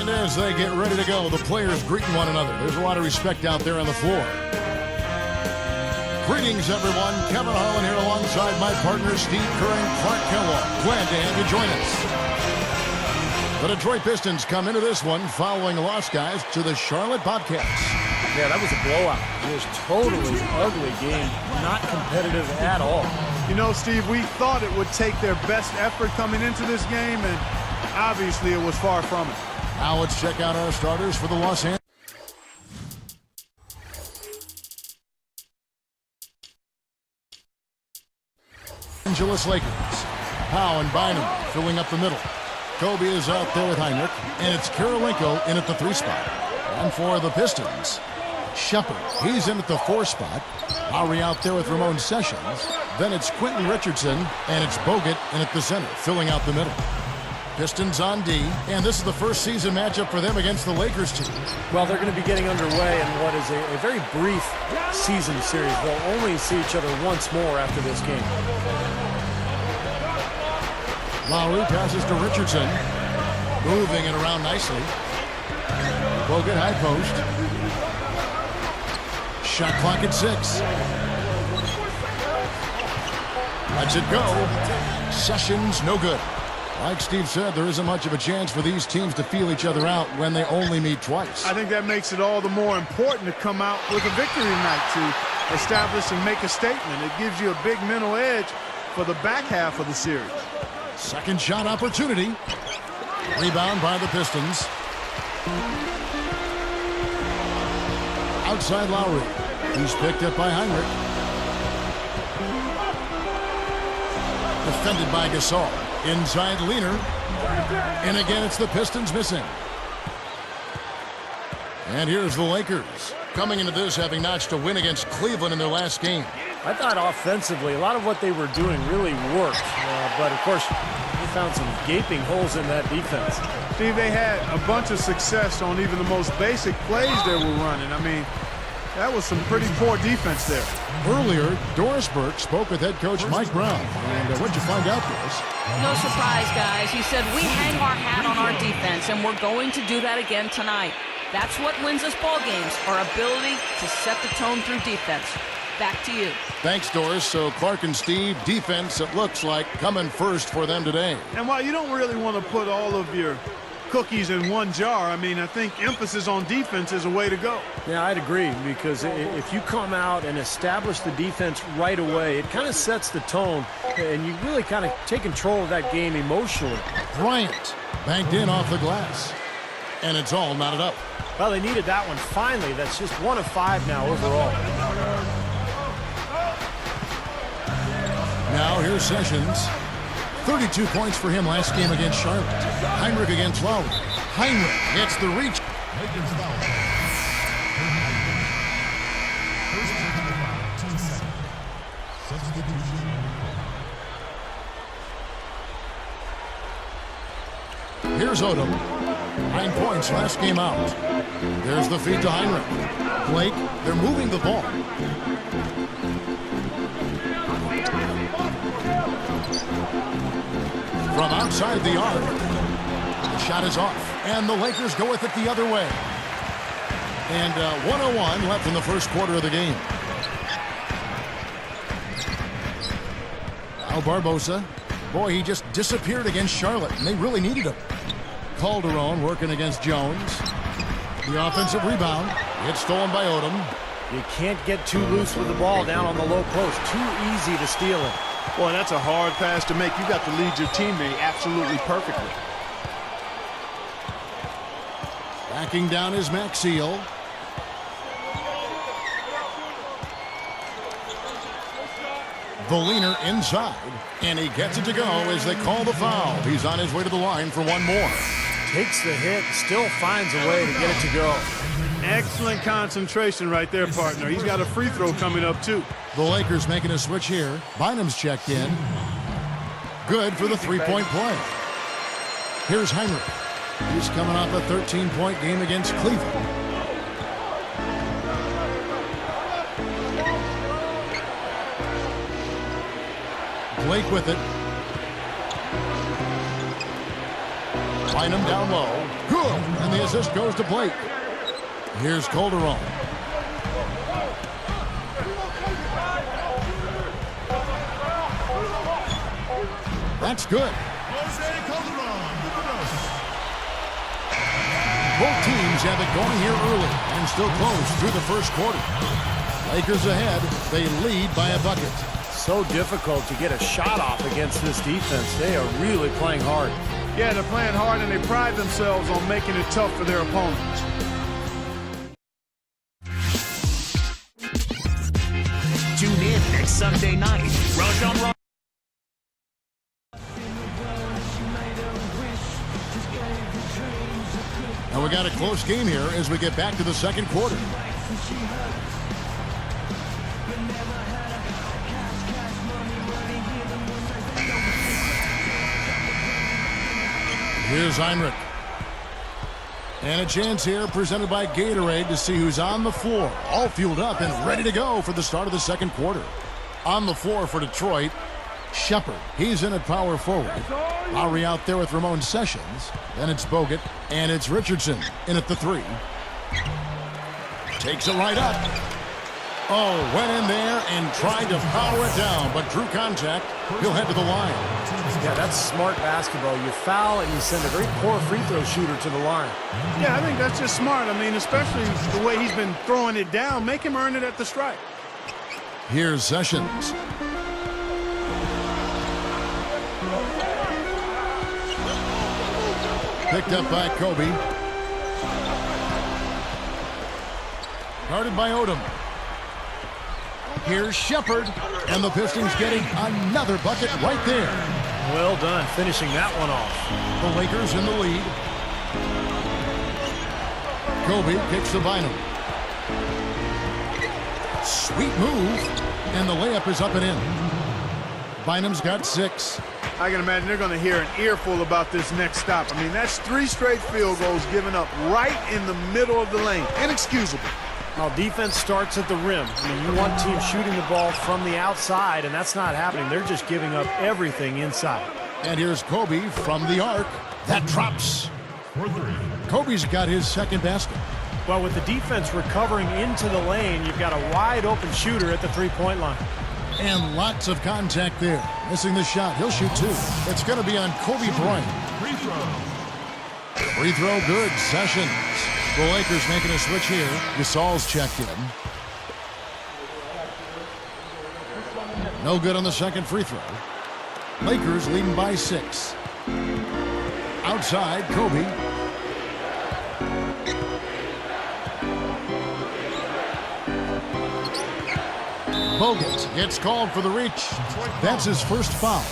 And as they get ready to go, the players greeting one another. There's a lot of respect out there on the floor. Greetings, everyone. Kevin Harlan here alongside my partner, Steve Kerr and Clark Kellogg. Glad to have you join us. The Detroit Pistons come into this one following a loss, guys, to the Charlotte Bobcats. Yeah, that was a blowout. It was totally ugly game. Not competitive at all. You know, Steve, we thought it would take their best effort coming into this game, and obviously it was far from it. Now let's check out our starters for the Los Angeles Lakers. Powell and Bynum filling up the middle. Kobe is out there with Heinrich, and it's Karolinko in at the 3 spot. And for the Pistons, Shepard, he's in at the 4 spot. Lowry out there with Ramon Sessions. Then it's Quentin Richardson, and it's Bogut in at the center, filling out the middle. Pistons on D, and this is the first season matchup for them against the Lakers team. Well, they're going to be getting underway in what is a very brief season series. They'll only see each other once more after this game. Lowry passes to Richardson, moving it around nicely. Bogut high post. Shot clock at 6. Lets it go. Sessions, no good. Like Steve said, there isn't much of a chance for these teams to feel each other out when they only meet twice. I think that makes it all the more important to come out with a victory tonight to establish and make a statement. It gives you a big mental edge for the back half of the series. Second shot opportunity. Rebound by the Pistons. Outside Lowry. He's picked up by Heinrich. Defended by Gasol. Inside Leaner. And again, it's the Pistons missing. And here's the Lakers. Coming into this having notched a win against Cleveland in their last game. I thought offensively, a lot of what they were doing really worked. But, of course, they found some gaping holes in that defense. Steve, they had a bunch of success on even the most basic plays they were running. I mean, that was some pretty poor defense there. Earlier, Doris Burke spoke with head coach Mike Brown. And what'd you find out, Doris? No surprise, guys. He said, we hang our hat on our defense, and we're going to do that again tonight. That's what wins us ball games, our ability to set the tone through defense. Back to you. Thanks, Doris. So Clark and Steve, defense, it looks like, coming first for them today. And while you don't really want to put all of your cookies in one jar, I mean, I think emphasis on defense is a way to go. Yeah, I'd agree, because if you come out and establish the defense right away, it kind of sets the tone, and you really kind of take control of that game emotionally. Bryant banked in off the glass, and it's all knotted up. Well, they needed that one finally. That's just 1 of 5 now overall. Now here's Sessions. 32 points for him last game against Charlotte. Heinrich against Lowry. Heinrich gets the reach. Here's Odom. 9 points last game out. There's the feed to Heinrich. Blake, they're moving the ball. From outside the arc. The shot is off. And the Lakers go with it the other way. And 1:01 left in the first quarter of the game. Now Barbosa. Boy, he just disappeared against Charlotte, and they really needed him. Calderon working against Jones. The offensive rebound. It's stolen by Odom. You can't get too loose with the ball down on the low post. Too easy to steal it. Boy, that's a hard pass to make. You got to lead your teammate absolutely perfectly. Backing down is Maxiel. The leaner inside, and he gets it to go as they call the foul. He's on his way to the line for one more. Takes the hit, still finds a way to get it to go. Excellent concentration right there, partner. He's got a free throw coming up, too. The Lakers making a switch here. Bynum's checked in. Good for the three-point play. Here's Heinrich. He's coming off a 13-point game against Cleveland. Blake with it. Bynum down low. Good. And the assist goes to Blake. Here's Calderon. That's good. Both teams have it going here early and still close through the first quarter. Lakers ahead. They lead by a bucket. So difficult to get a shot off against this defense. They are really playing hard. Yeah, they're playing hard, and they pride themselves on making it tough for their opponents. Tune in next Sunday night. Rajon. And we got a close game here as we get back to the second quarter. Here's Heinrich. And a chance here presented by Gatorade to see who's on the floor. All fueled up and ready to go for the start of the second quarter. On the floor for Detroit, Shepard. He's in at power forward. Lowry out there with Ramon Sessions. Then it's Bogut. And it's Richardson in at the 3. Takes it right up. Oh, went in there and tried to power it down, but drew contact. He'll head to the line. Yeah, that's smart basketball. You foul and you send a very poor free throw shooter to the line. Yeah, I think that's just smart. I mean, especially the way he's been throwing it down. Make him earn it at the stripe. Here's Sessions. Picked up by Kobe. Guarded by Odom. Here's Shepard. And the Pistons getting another bucket right there. Well done, finishing that one off. The Lakers in the lead. Kobe kicks to Bynum. Sweet move. And the layup is up and in. Bynum's got 6. I can imagine they're going to hear an earful about this next stop. I mean, that's 3 straight field goals given up right in the middle of the lane. Inexcusable. Well, defense starts at the rim. I mean, you want teams shooting the ball from the outside, and that's not happening. They're just giving up everything inside. And here's Kobe from the arc. That drops. Kobe's got his second basket. Well, with the defense recovering into the lane, you've got a wide-open shooter at the three-point line. And lots of contact there. Missing the shot. He'll shoot 2. It's going to be on Kobe Bryant. Free throw good. Sessions. The Lakers making a switch here. Gasol's checked in. No good on the second free throw. Lakers leading by 6. Outside, Kobe. Bogut gets called for the reach. That's his first foul.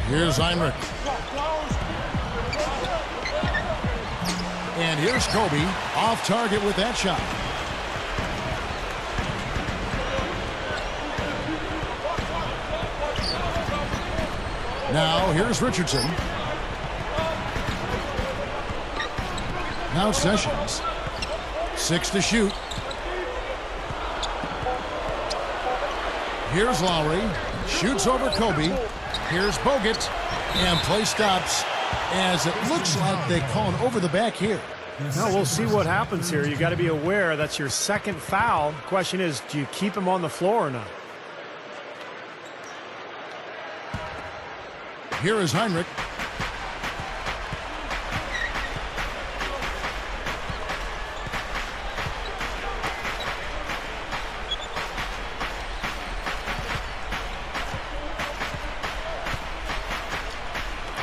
Here's Heinrich. And here's Kobe, off target with that shot. Now here's Richardson. Now Sessions. 6 to shoot. Here's Lowry. Shoots over Kobe. Here's Bogut. And play stops as it looks like they call an over the back here. Now we'll see what happens here. You've got to be aware that's your second foul. The question is, do you keep him on the floor or not? Here is Heinrich.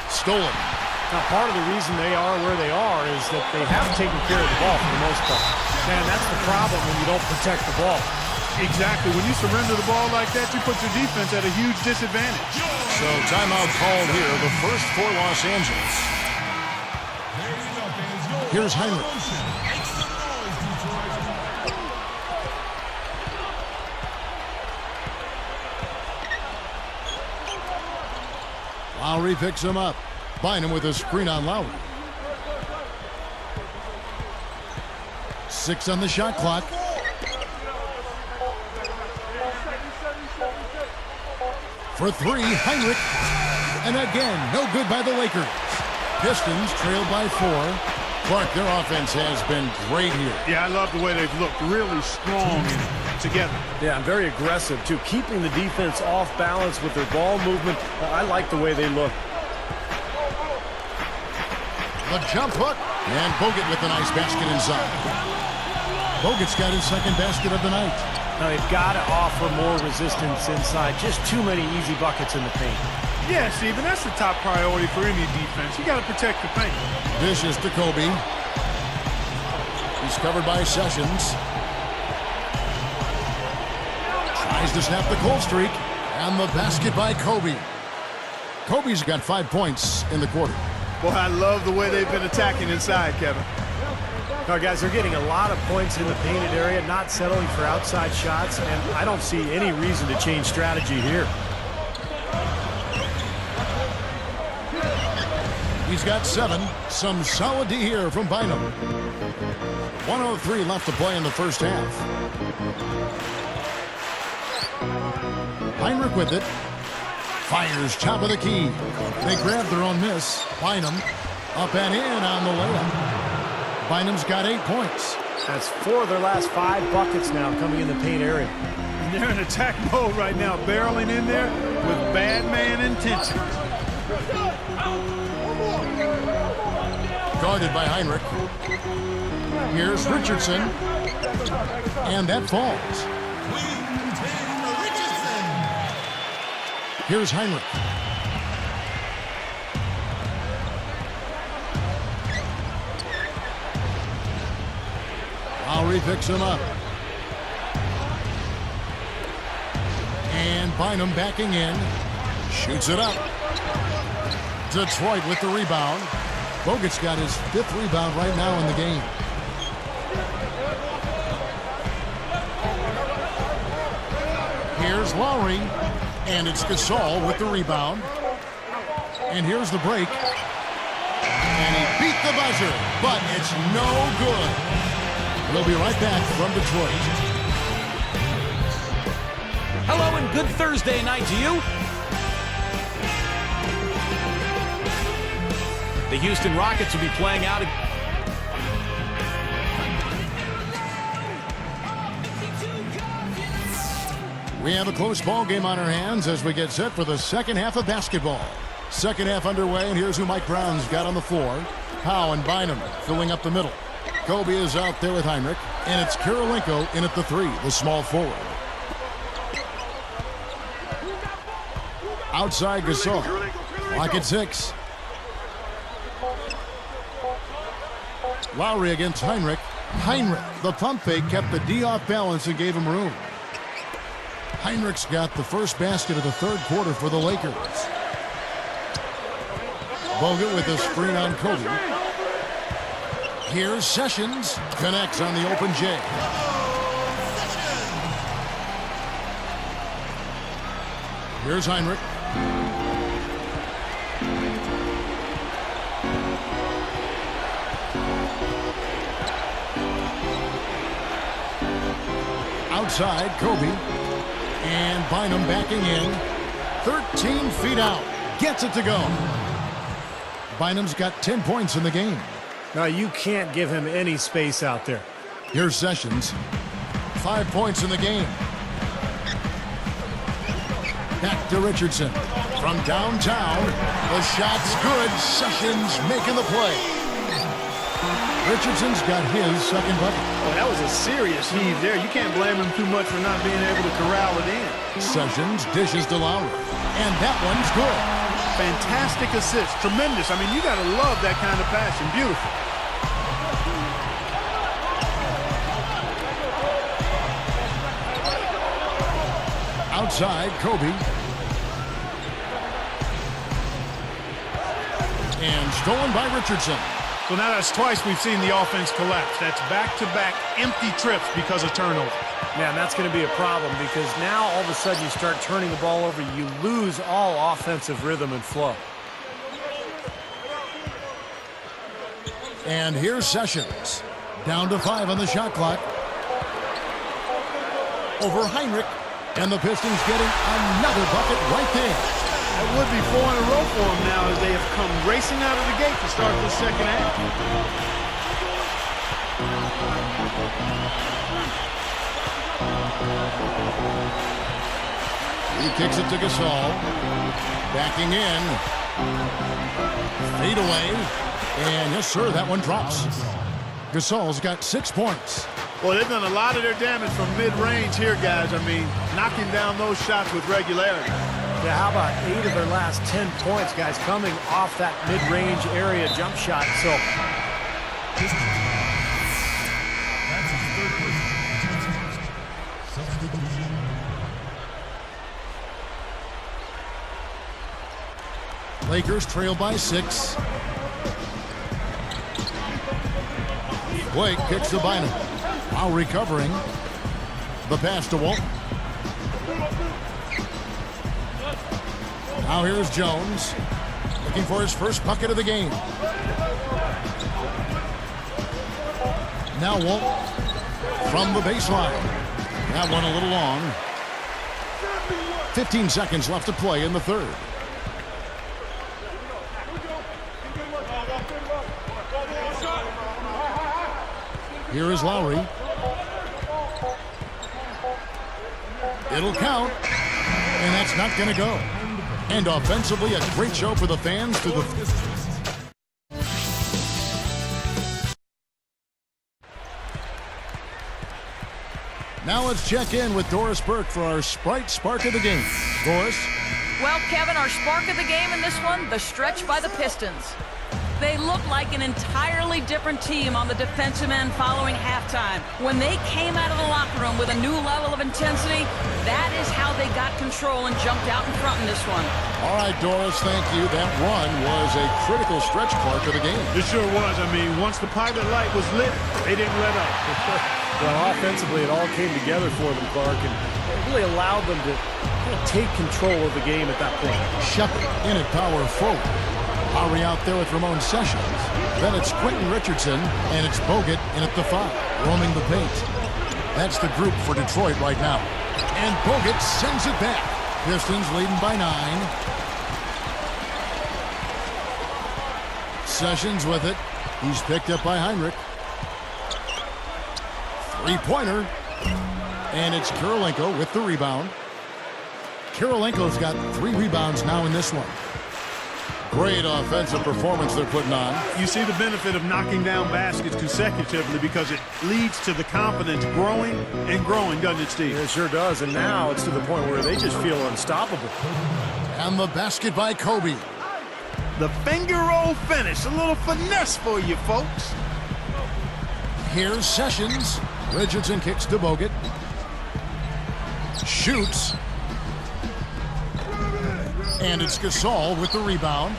Stolen. Now, part of the reason they are where they are is that they have taken care of the ball for the most part. Man, that's the problem when you don't protect the ball. Exactly. When you surrender the ball like that, you put your defense at a huge disadvantage. So timeout called here, the first for Los Angeles. Here's Heinrich. Lowry picks him up. Bynum with a screen on Lowry. 6 on the shot clock. For three, Heinrich. And again, no good by the Lakers. Pistons trailed by 4. Clark, their offense has been great here. Yeah, I love the way they've looked. Really strong and together. Yeah, and very aggressive, too. Keeping the defense off balance with their ball movement. I like the way they look. The jump hook. And Bogut with a nice basket inside. Bogut's got his second basket of the night. Now, they've got to offer more resistance inside. Just too many easy buckets in the paint. Yeah, Stephen, that's the top priority for any defense. You got to protect the paint. Dishes to Kobe. He's covered by Sessions. Tries to snap the cold streak. And the basket by Kobe. Kobe's got 5 points in the quarter. Boy, I love the way they've been attacking inside, Kevin. Now, guys, they're getting a lot of points in the painted area, not settling for outside shots, and I don't see any reason to change strategy here. He's got 7. Some solid D here from Bynum. 1:03 left to play in the first half. Heinrich with it. Fires top of the key. They grab their own miss. Bynum up and in on the layup. Bynum's got 8 points. That's 4 of their last 5 buckets now coming in the paint area. And they're in attack mode right now, barreling in there with bad man intentions. Guarded by Heinrich. Here's Richardson. And that falls. Here's Heinrich. Lowry picks him up. And Bynum backing in. Shoots it up. Detroit with the rebound. Bogut's got his 5th rebound right now in the game. Here's Lowry. And it's Gasol with the rebound. And here's the break. And he beat the buzzer, but it's no good. We'll be right back from Detroit. Hello and good Thursday night to you. The Houston Rockets will be playing out. We have a close ball game on our hands as we get set for the second half of basketball. Second half underway, and here's who Mike Brown's got on the floor. Howe and Bynum filling up the middle. Kobe is out there with Heinrich, and it's Kirilenko in at the 3, the small forward. Outside Gasol. Lock at 6. Lowry against Heinrich. Heinrich, the pump fake, kept the D off balance and gave him room. Heinrich's got the first basket of the third quarter for the Lakers. Bogut with a screen on Kobe. Here's Sessions. Connects on the open J. Here's Heinrich. Outside, Kobe. And Bynum backing in. 13 feet out. Gets it to go. Bynum's got 10 points in the game. Now, you can't give him any space out there. Here's Sessions. 5 points in the game. Back to Richardson. From downtown. The shot's good. Sessions making the play. Richardson's got his second bucket. Oh, that was a serious heave there. You can't blame him too much for not being able to corral it in. Sessions dishes to Lowry. And that one's good. Fantastic assist. Tremendous. I mean, you got to love that kind of passion. Beautiful. Outside, Kobe. And stolen by Richardson. So now that's twice we've seen the offense collapse. That's back-to-back empty trips because of turnover. Man, that's going to be a problem because now all of a sudden you start turning the ball over. You lose all offensive rhythm and flow. And here's Sessions. Down to 5 on the shot clock. Over Heinrich. And the Pistons getting another bucket right there. That would be 4 in a row for them now as they have come racing out of the gate to start the second half. He kicks it to Gasol. Backing in. Fade away. And yes, sir, that one drops. Gasol's got 6 points. Well, they've done a lot of their damage from mid-range here, guys. I mean, knocking down those shots with regularity. Yeah, how about 8 of their last 10 points, guys, coming off that mid-range area jump shot. So Lakers trail by 6. Blake kicks to Bynum. Now recovering. The pass to Walton. Now here's Jones. Looking for his first bucket of the game. Now Walton from the baseline. That one a little long. 15 seconds left to play in the third. Here is Lowry. It'll count. And that's not going to go. And offensively, a great show for the fans to the... Now let's check in with Doris Burke for our Sprite Spark of the game. Doris? Well, Kevin, our spark of the game in this one, the stretch by the Pistons. They look like an entirely different team on the defensive end following halftime. When they came out of the locker room with a new level of intensity, that is how they got control and jumped out in front in this one. All right, Doris, thank you. That run was a critical stretch part of the game. It sure was. I mean, once the pilot light was lit, they didn't let up. well, offensively, it all came together for them, Clark, and it really allowed them to kind of take control of the game at that point. Shepard in at power forward. Lowry out there with Ramon Sessions. Then it's Quentin Richardson, and it's Bogut in at the 5, roaming the paint. That's the group for Detroit right now. And Bogut sends it back. Pistons leading by 9. Sessions with it. He's picked up by Heinrich. Three-pointer. And it's Kirilenko with the rebound. Kirilenko's got 3 rebounds now in this one. Great offensive performance they're putting on. You see the benefit of knocking down baskets consecutively because it leads to the confidence growing and growing, doesn't it, Steve? It sure does, and now it's to the point where they just feel unstoppable. And the basket by Kobe. The finger roll finish. A little finesse for you, folks. Here's Sessions. Richardson kicks to Bogut. Shoots. And it's Gasol with the rebound.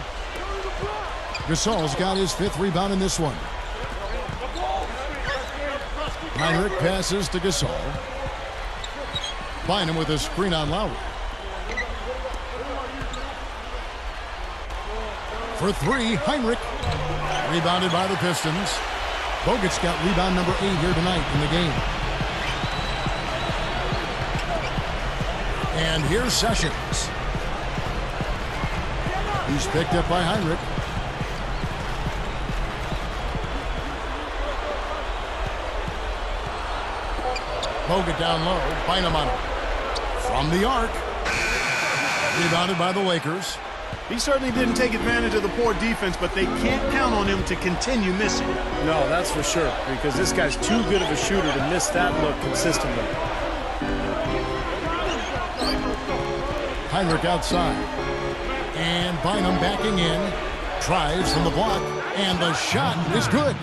Gasol's got his 5th rebound in this one. Heinrich passes to Gasol. Bynum with a screen on Lowry. For 3, Heinrich. Rebounded by the Pistons. Bogut's got rebound number 8 here tonight in the game. And here's Sessions. He's picked up by Heinrich. Bogut down low. Bynum on it. From the arc. Rebounded by the Lakers. He certainly didn't take advantage of the poor defense, but they can't count on him to continue missing. No, that's for sure, because this guy's too good of a shooter to miss that look consistently. Heinrich outside. And Bynum backing in. Tries from the block. And the shot is good.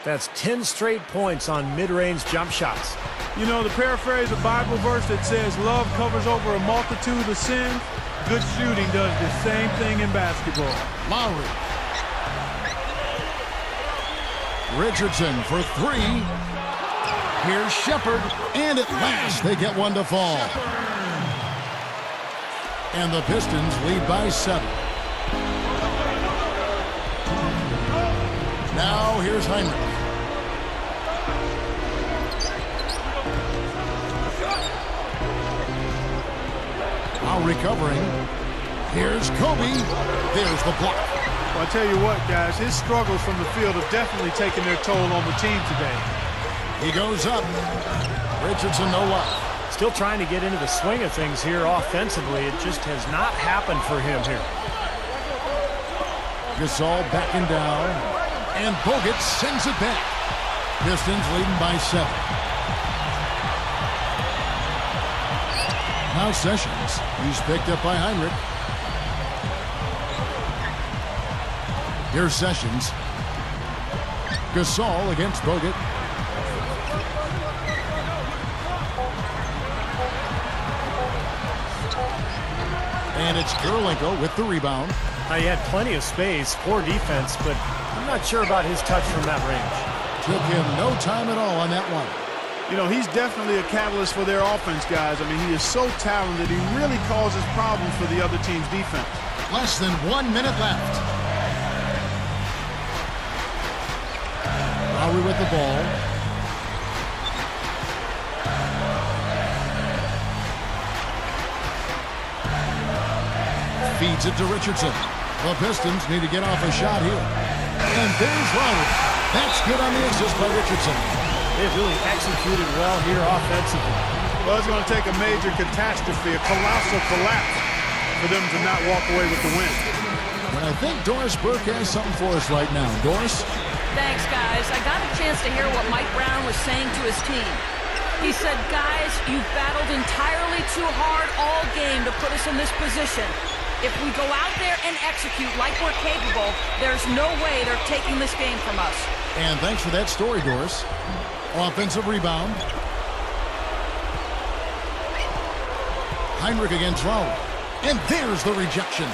That's 10 straight points on mid-range jump shots. You know, to paraphrase a Bible verse that says love covers over a multitude of sins, good shooting does the same thing in basketball. Lowry. Richardson for 3. Here's Shepard. And at last they get one to fall. And the Pistons lead by 7. Now here's Heinrich. Now recovering. Here's Kobe. There's the block. Well, I tell you what, guys, his struggles from the field have definitely taken their toll on the team today. He goes up. Richardson, no luck. Still trying to get into the swing of things here offensively. It just has not happened for him here. Gasol backing down. And Bogut sends it back. Pistons leading by 7. Now Sessions. He's picked up by Heinrich. Here's Sessions. Gasol against Bogut. And it's Kirilenko with the rebound. Now, he had plenty of space, poor defense, but I'm not sure about his touch from that range. Took him no time at all on that one. You know, he's definitely a catalyst for their offense, guys. I mean, he is so talented. He really causes problems for the other team's defense. Less than 1 minute left. Lowry with the ball. Feeds it to Richardson. The Pistons need to get off a shot here. And there's Lowry. That's good on the assist by Richardson. They've really executed well here offensively. Well, it's going to take a major catastrophe, a colossal collapse, for them to not walk away with the win. And I think Doris Burke has something for us right now. Doris? Thanks, guys. I got a chance to hear what Mike Brown was saying to his team. He said, guys, you've battled entirely too hard all game to put us in this position. If we go out there and execute like we're capable, there's no way they're taking this game from us. And thanks for that story, Doris. Offensive rebound. Heinrich against Lowry. And there's the rejection.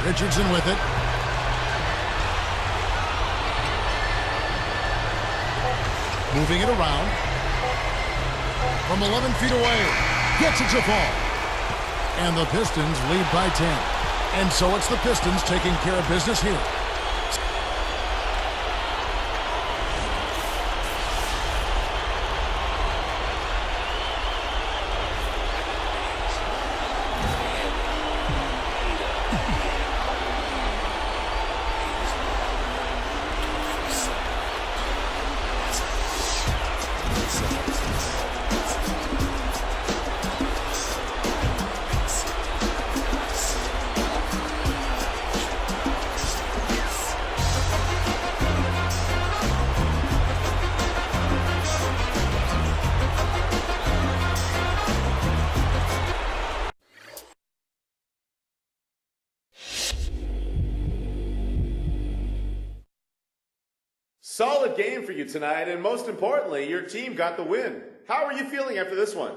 Richardson with it. Moving it around. From 11 feet away. Gets it to fall. And the Pistons lead by 10. And so it's the Pistons taking care of business here. Solid game for you tonight, and most importantly, your team got the win. How are you feeling after this one?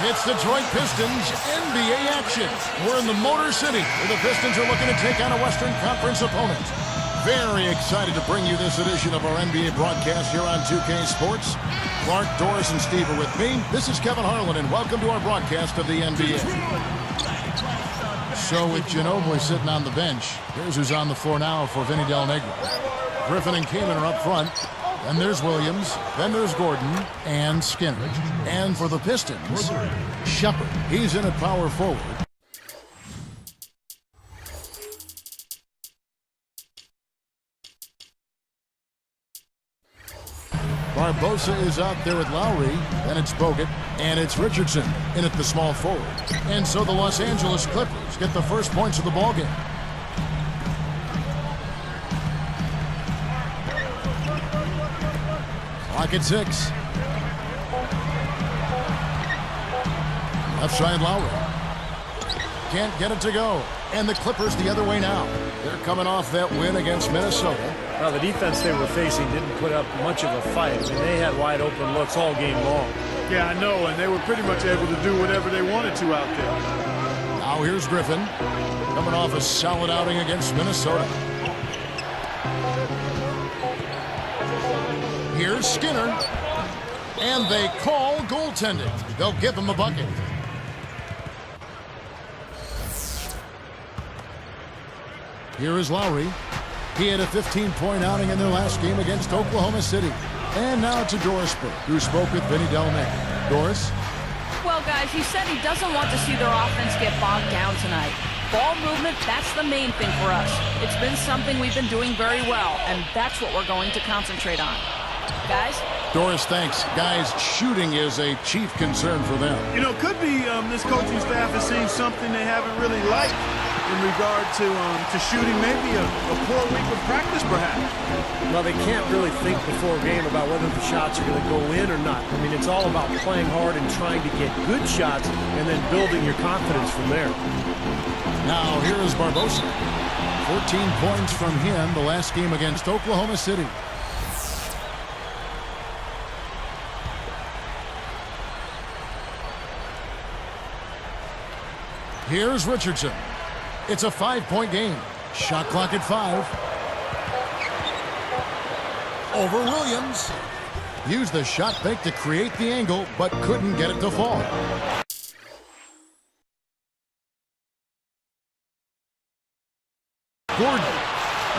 It's Detroit Pistons NBA action. We're in the Motor City, where the Pistons are looking to take on a Western Conference opponent. Very excited to bring you this edition of our NBA broadcast here on 2K Sports. Clark, Doris, and Steve are with me. This is Kevin Harlan, and welcome to our broadcast of the NBA. So with Ginobili sitting on the bench, here's who's on the floor now for Vinny Del Negro. Griffin and Kaman are up front. Then there's Williams, then there's Gordon, and Skinner. And for the Pistons, Shepard. He's in at power forward. Barbosa is out there with Lowry, then it's Bogut, and it's Richardson in at the small forward. And so the Los Angeles Clippers get the first points of the ballgame. Clock at 6. Left side Lowry. Can't get it to go. And the Clippers the other way now. They're coming off that win against Minnesota. Well, the defense they were facing didn't put up much of a fight. I mean, they had wide open looks all game long. Yeah, I know, and they were pretty much able to do whatever they wanted to out there. Now here's Griffin, coming off a solid outing against Minnesota. Here's Skinner, and they call goaltending. They'll give him a bucket. Here is Lowry. He had a 15-point outing in their last game against Oklahoma City. And now to Doris Burke, who spoke with Vinny Del Negro. Doris? Well, guys, he said he doesn't want to see their offense get bogged down tonight. Ball movement, that's the main thing for us. It's been something we've been doing very well, and that's what we're going to concentrate on. Guys? Doris, thanks. Guys, shooting is a chief concern for them. You know, could be this coaching staff has seen something they haven't really liked in regard to shooting, maybe a poor week of practice, perhaps. Well, they can't really think before a game about whether the shots are going to go in or not. I mean, it's all about playing hard and trying to get good shots and then building your confidence from there. Now, here is Barbosa. 14 points from him the last game against Oklahoma City. Here's Richardson. It's a 5-point game. Shot clock at 5. Over Williams. Used the shot fake to create the angle, but couldn't get it to fall. Gordon.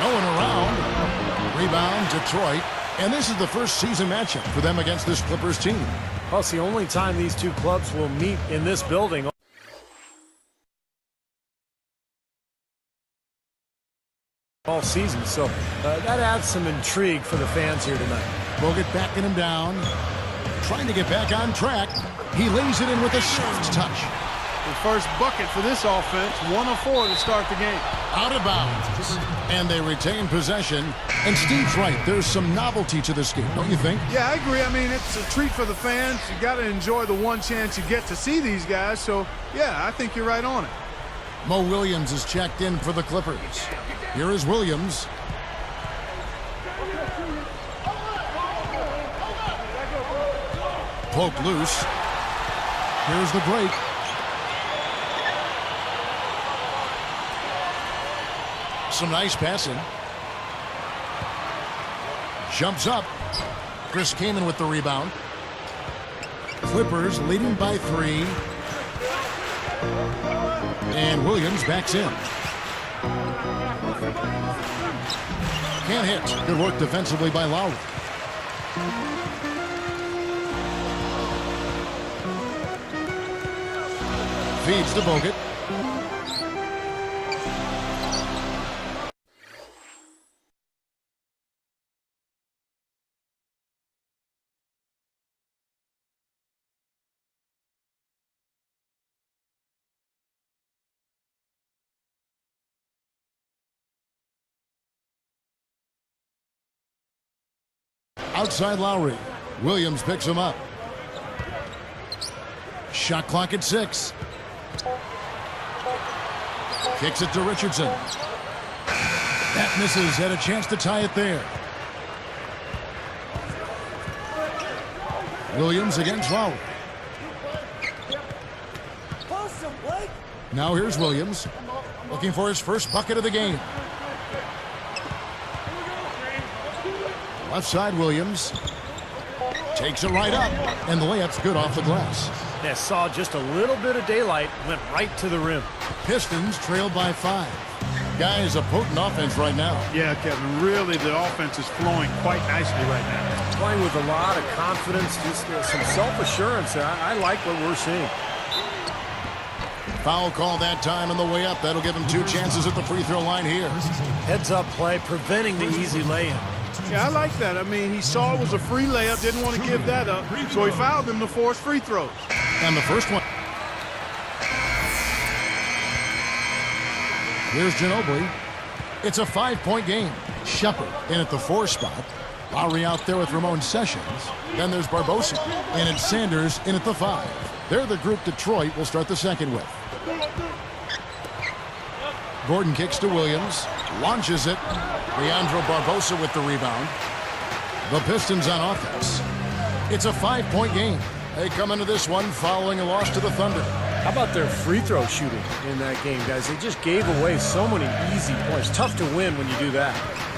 No one around. Rebound, Detroit. And this is the first season matchup for them against this Clippers team. Well, it's the only time these two clubs will meet in this building all season, so that adds some intrigue for the fans here tonight. Bogut backing him down, trying to get back on track. He lays it in with a soft touch. The first bucket for this offense, 1 of 4 to start the game. Out of bounds, and they retain possession. And Steve's right, there's some novelty to this game, don't you think? Yeah, I agree. I mean, it's a treat for the fans. You got to enjoy the one chance you get to see these guys, so yeah, I think you're right on it. Mo Williams is checked in for the Clippers. Here is Williams. Poke loose. Here's the break. Some nice passing. Jumps up. Chris Kaman with the rebound. Clippers leading by 3. And Williams backs in. Can't hit. Good work defensively by Lowry. Feeds to Bogut. Outside Lowry. Williams picks him up. Shot clock at 6. Kicks it to Richardson. That misses. Had a chance to tie it there. Williams against Lowry. Now here's Williams, looking for his first bucket of the game. Left side, Williams. Takes it right up, and the layup's good off the glass. Yeah, saw just a little bit of daylight, went right to the rim. Pistons trailed by 5. Guys, a potent offense right now. Yeah, Kevin, really the offense is flowing quite nicely right now. Playing with a lot of confidence, just some self-assurance. I like what we're seeing. Foul call that time on the way up. That'll give him 2 chances at the free throw line here. Heads-up play, preventing the easy lay-in. Yeah, I like that. I mean, he saw it was a free layup, didn't want to give that up, so he fouled him to force free throws. And the first one. Here's Ginobili. It's a 5-point game. Shepard in at the 4 spot. Lowry out there with Ramon Sessions. Then there's Barbosa. And it's Sanders in at the 5. They're the group Detroit will start the second with. Gordon kicks to Williams. Launches it. Leandro Barbosa with the rebound. The Pistons on offense. It's a 5-point game. They come into this one following a loss to the Thunder. How about their free throw shooting in that game, guys? They just gave away so many easy points. Tough to win when you do that.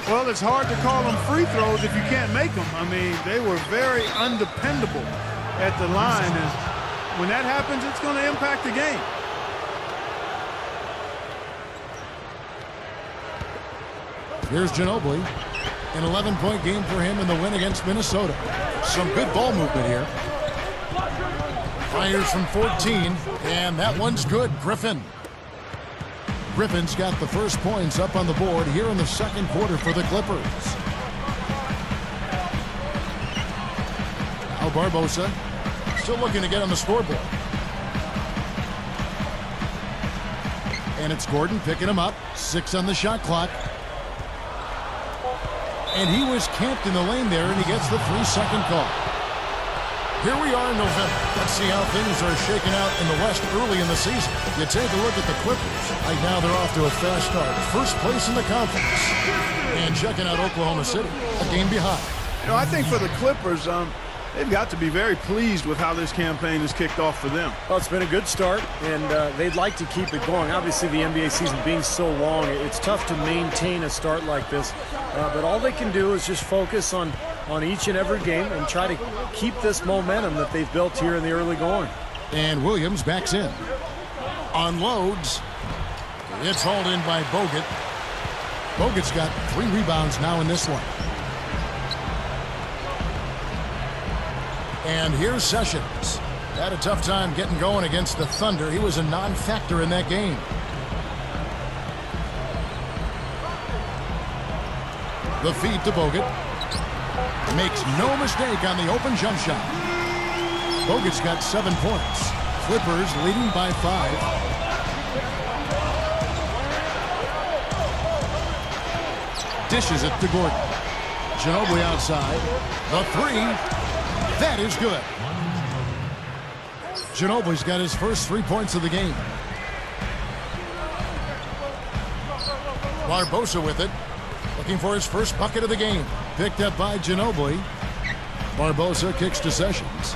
Well, it's hard to call them free throws if you can't make them. I mean, they were very undependable at the line, and when that happens, it's going to impact the game. Here's Ginobili. An 11-point game for him in the win against Minnesota. Some good ball movement here. Fires from 14, and that one's good. Griffin's got the first points up on the board here in the second quarter for the Clippers. Now Barbosa still looking to get on the scoreboard. And it's Gordon picking him up. 6 on the shot clock. And he was camped in the lane there, and he gets the 3-second call. Here we are in November. Let's see how things are shaking out in the West early in the season. You take a look at the Clippers. Right now they're off to a fast start. First place in the conference. And checking out Oklahoma City, a game behind. You know, I think for the Clippers, they've got to be very pleased with how this campaign has kicked off for them. Well, it's been a good start, and they'd like to keep it going. Obviously, the NBA season being so long, it's tough to maintain a start like this. But all they can do is just focus on each and every game and try to keep this momentum that they've built here in the early going. And Williams backs in. Unloads. It's hauled in by Bogut. Bogut's got 3 rebounds now in this one. And here's Sessions. Had a tough time getting going against the Thunder. He was a non-factor in that game. The feed to Bogut. Makes no mistake on the open jump shot. Bogut's got 7 points. Clippers leading by 5. Dishes it to Gordon. Ginobili outside. The 3. That is good. Ginobili's got his first 3 points of the game. Barbosa with it. Looking for his first bucket of the game. Picked up by Ginobili. Barbosa kicks to Sessions.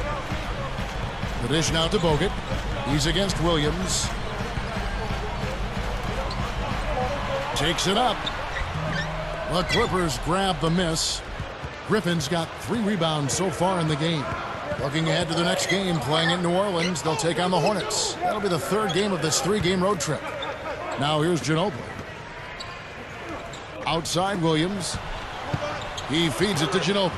The dish now to Bogut. He's against Williams. Takes it up. The Clippers grab the miss. Griffin's got 3 rebounds so far in the game. Looking ahead to the next game, playing in New Orleans, they'll take on the Hornets. That'll be the 3rd game of this 3-game road trip. Now here's Ginobili. Outside Williams. He feeds it to Ginobili.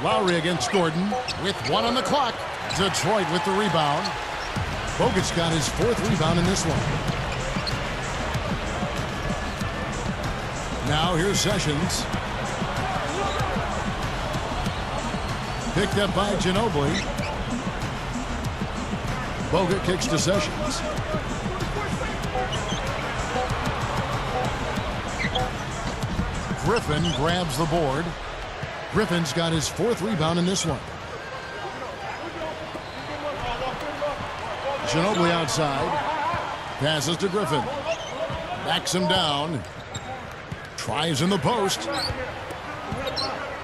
Lowry against Gordon with 1 on the clock. Detroit with the rebound. Bogut's got his 4th rebound in this one. Now here's Sessions. Picked up by Ginobili. Bogut kicks to Sessions. Griffin grabs the board. Griffin's got his 4th rebound in this one. Ginobili outside. Passes to Griffin. Backs him down. Tries in the post.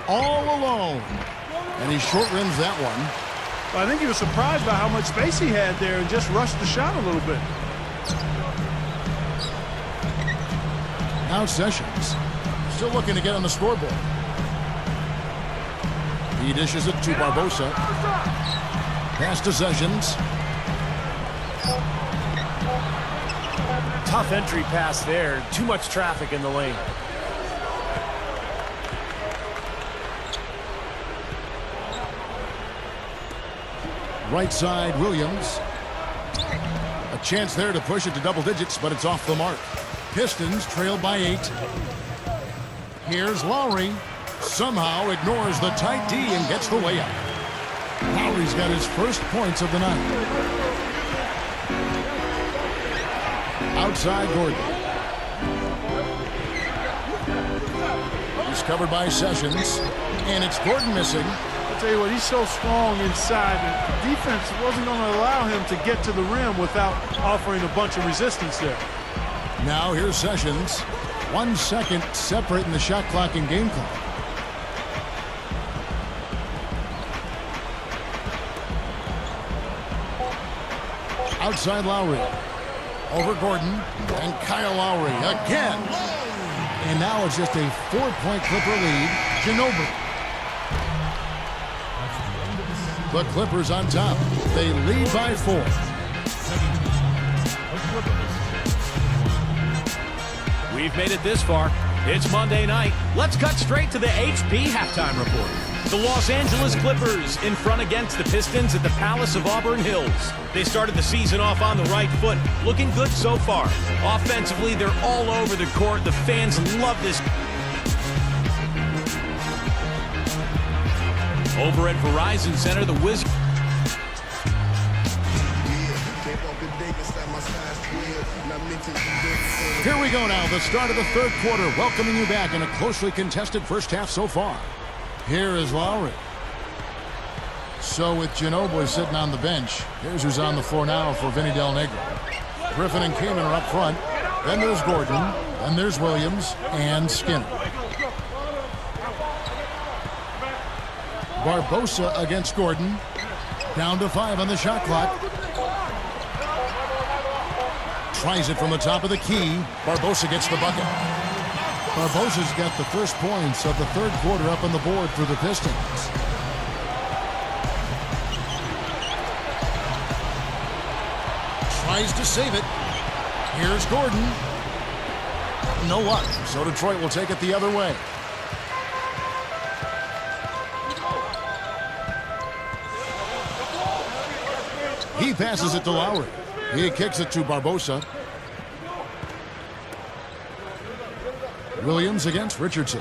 All alone. And he short rims that one. But I think he was surprised by how much space he had there and just rushed the shot a little bit. Now Sessions, still looking to get on the scoreboard. He dishes it to Barbosa. Pass to Sessions. Tough entry pass there. Too much traffic in the lane. Right side, Williams. A chance there to push it to double digits, but it's off the mark. Pistons trail by 8. Here's Lowry. Somehow ignores the tight D and gets the way up. Lowry's got his first points of the night. Outside Gordon. He's covered by Sessions. And it's Gordon missing. I'll tell you what, he's so strong inside that the defense wasn't going to allow him to get to the rim without offering a bunch of resistance there. Now here's Sessions. 1 second separating the shot clock and game clock. Outside Lowry. Over Gordon. And Kyle Lowry again. And now it's just a 4-point Clipper lead. Ginobili. The Clippers on top. They lead by 4. We've made it this far. It's Monday night. Let's cut straight to the HP halftime report. The Los Angeles Clippers in front against the Pistons at the Palace of Auburn Hills. They started the season off on the right foot, looking good so far. Offensively, they're all over the court. The fans love this. Over at Verizon Center, the Wizards. Here we go now, the start of the third quarter, welcoming you back in a closely contested first half so far. Here is Lowry. So with Ginobili sitting on the bench, here's who's on the floor now for Vinny Del Negro. Griffin and Kaman are up front. Then there's Gordon. Then there's Williams and Skinner. Barbosa against Gordon. Down to 5 on the shot clock. Tries it from the top of the key. Barbosa gets the bucket. Barbosa's got the first points of the third quarter up on the board for the Pistons. Tries to save it. Here's Gordon. No luck, so Detroit will take it the other way. He passes it to Lowry. He kicks it to Barbosa. Williams against Richardson.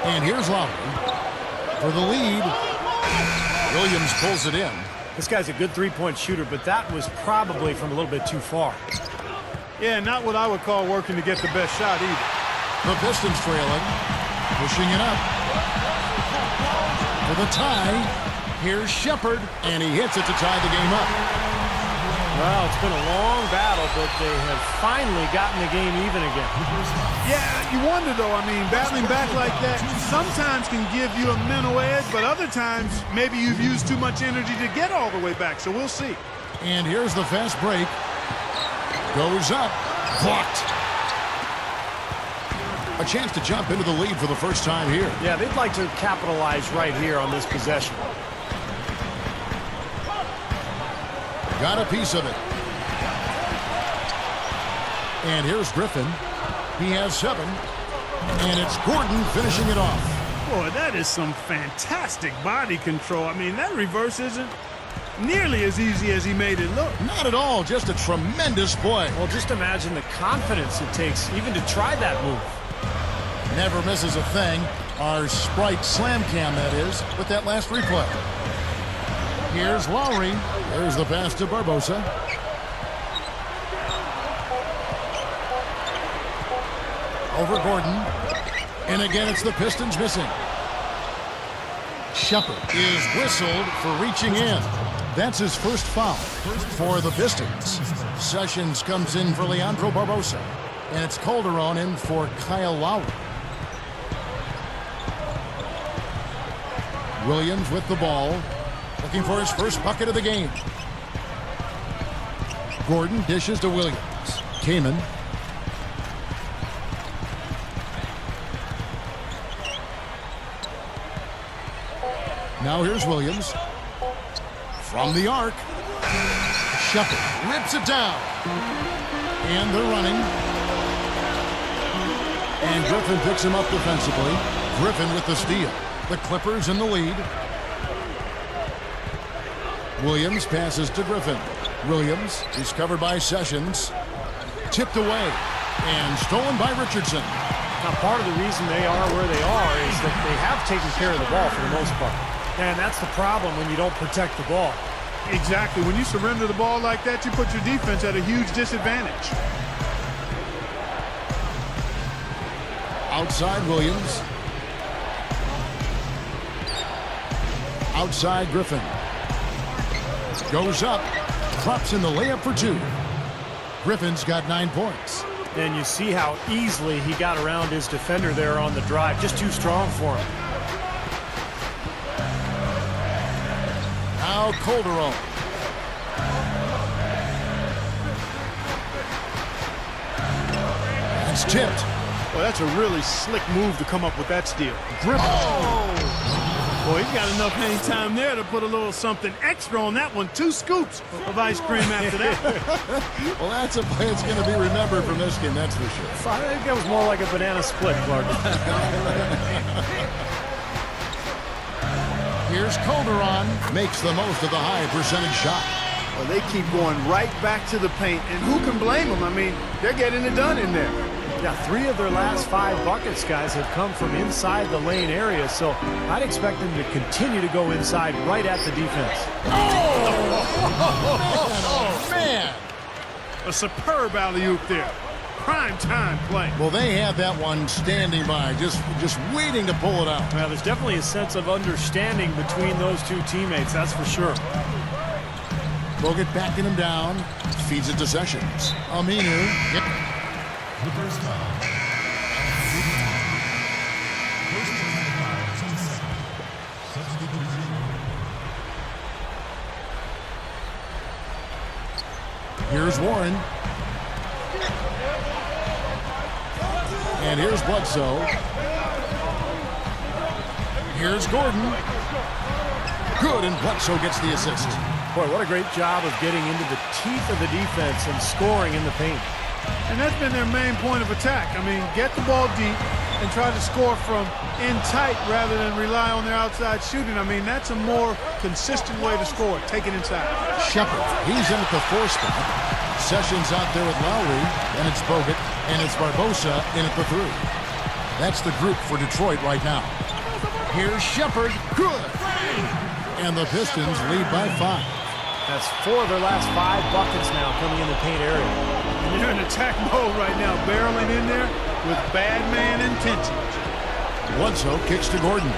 And here's Lowry for the lead. Williams pulls it in. This guy's a good three-point shooter, but that was probably from a little bit too far. Yeah, not what I would call working to get the best shot either. The Pistons trailing, pushing it up. For the tie, here's Shepard, and he hits it to tie the game up. Well, it's been a long battle, but they have finally gotten the game even again. Yeah, you wonder though, I mean, battling back like that sometimes can give you a mental edge, but other times maybe you've used too much energy to get all the way back, so we'll see. And here's the fast break. Goes up, blocked. A chance to jump into the lead for the first time here. Yeah, they'd like to capitalize right here on this possession. Got a piece of it. And here's Griffin. He has 7. And it's Gordon finishing it off. Boy, that is some fantastic body control. I mean, that reverse isn't nearly as easy as he made it look. Not at all, just a tremendous play. Well, just imagine the confidence it takes even to try that move. Never misses a thing. Our Sprite Slam Cam, that is, with that last replay. Here's Lowry. There's the pass to Barbosa. Over Gordon. And again, it's the Pistons missing. Shepard is whistled for reaching in. That's his first foul for the Pistons. Sessions comes in for Leandro Barbosa. And it's Calderon in for Kyle Lowry. Williams with the ball, looking for his first bucket of the game. Gordon dishes to Williams. Kamen. Now here's Williams. From the arc. Shepard rips it down. And they're running. And Griffin picks him up defensively. Griffin with the steal. The Clippers in the lead. Williams passes to Griffin. Williams is covered by Sessions. Tipped away. And stolen by Richardson. Now, part of the reason they are where they are is that they have taken care of the ball for the most part. And that's the problem when you don't protect the ball. Exactly. When you surrender the ball like that, you put your defense at a huge disadvantage. Outside Williams. Outside Griffin. Goes up. Drops in the layup for 2. Griffin's got 9 points. And you see how easily he got around his defender there on the drive. Just too strong for him. Now Calderon. It's tipped. Well, that's a really slick move to come up with that steal. Oh! Boy, he's got enough hang time there to put a little something extra on that one. 2 scoops of ice cream after that. Well, that's a play that's going to be remembered from this game, that's for sure. I think that was more like a banana split, Clark. Here's Calderon. Makes the most of the high percentage shot. Well, they keep going right back to the paint, and who can blame them? I mean, they're getting it done in there. Yeah, 3 of their last 5 buckets, guys, have come from inside the lane area, so I'd expect them to continue to go inside right at the defense. Oh, man. A superb alley-oop there. Prime time play. Well, they have that one standing by, just waiting to pull it out. Well, there's definitely a sense of understanding between those 2 teammates, that's for sure. Bogut backing him down. Feeds it to Sessions. Aminu. Yep. The first foul. First foul, 10 seconds. Substitution. Here's Warren. And here's Bledsoe. Here's Gordon. Good, and Bledsoe gets the assist. Boy, what a great job of getting into the teeth of the defense and scoring in the paint. And that's been their main point of attack. I mean, get the ball deep and try to score from in tight rather than rely on their outside shooting. I mean, that's a more consistent way to score. Take it inside. Shepard, he's in at the 4 spot. Sessions out there with Lowry, and it's Bogut, and it's Barbosa in at the 3. That's the group for Detroit right now. Here's Shepard. Good. And the Pistons lead by 5. That's 4 of their last 5 buckets now coming in the paint area. And they're in attack mode right now, barreling in there with bad man intentions. Bledsoe kicks to Gordon.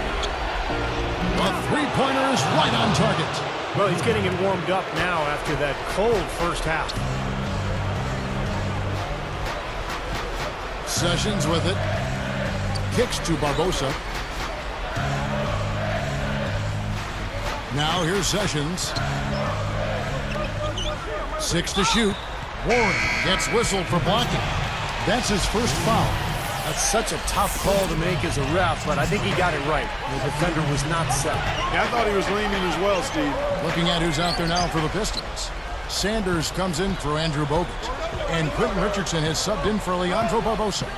The 3-pointer is right on target. Well, he's getting it warmed up now after that cold first half. Sessions with it. Kicks to Barbosa. Now here's Sessions. 6 to shoot. Warren gets whistled for blocking. That's his first foul. That's such a tough call to make as a ref, but I think he got it right. The defender was not set. Yeah, I thought he was leaning as well, Steve. Looking at who's out there now for the Pistons. Sanders comes in for Andrew Bogut. And Quentin Richardson has subbed in for Leandro Barbosa.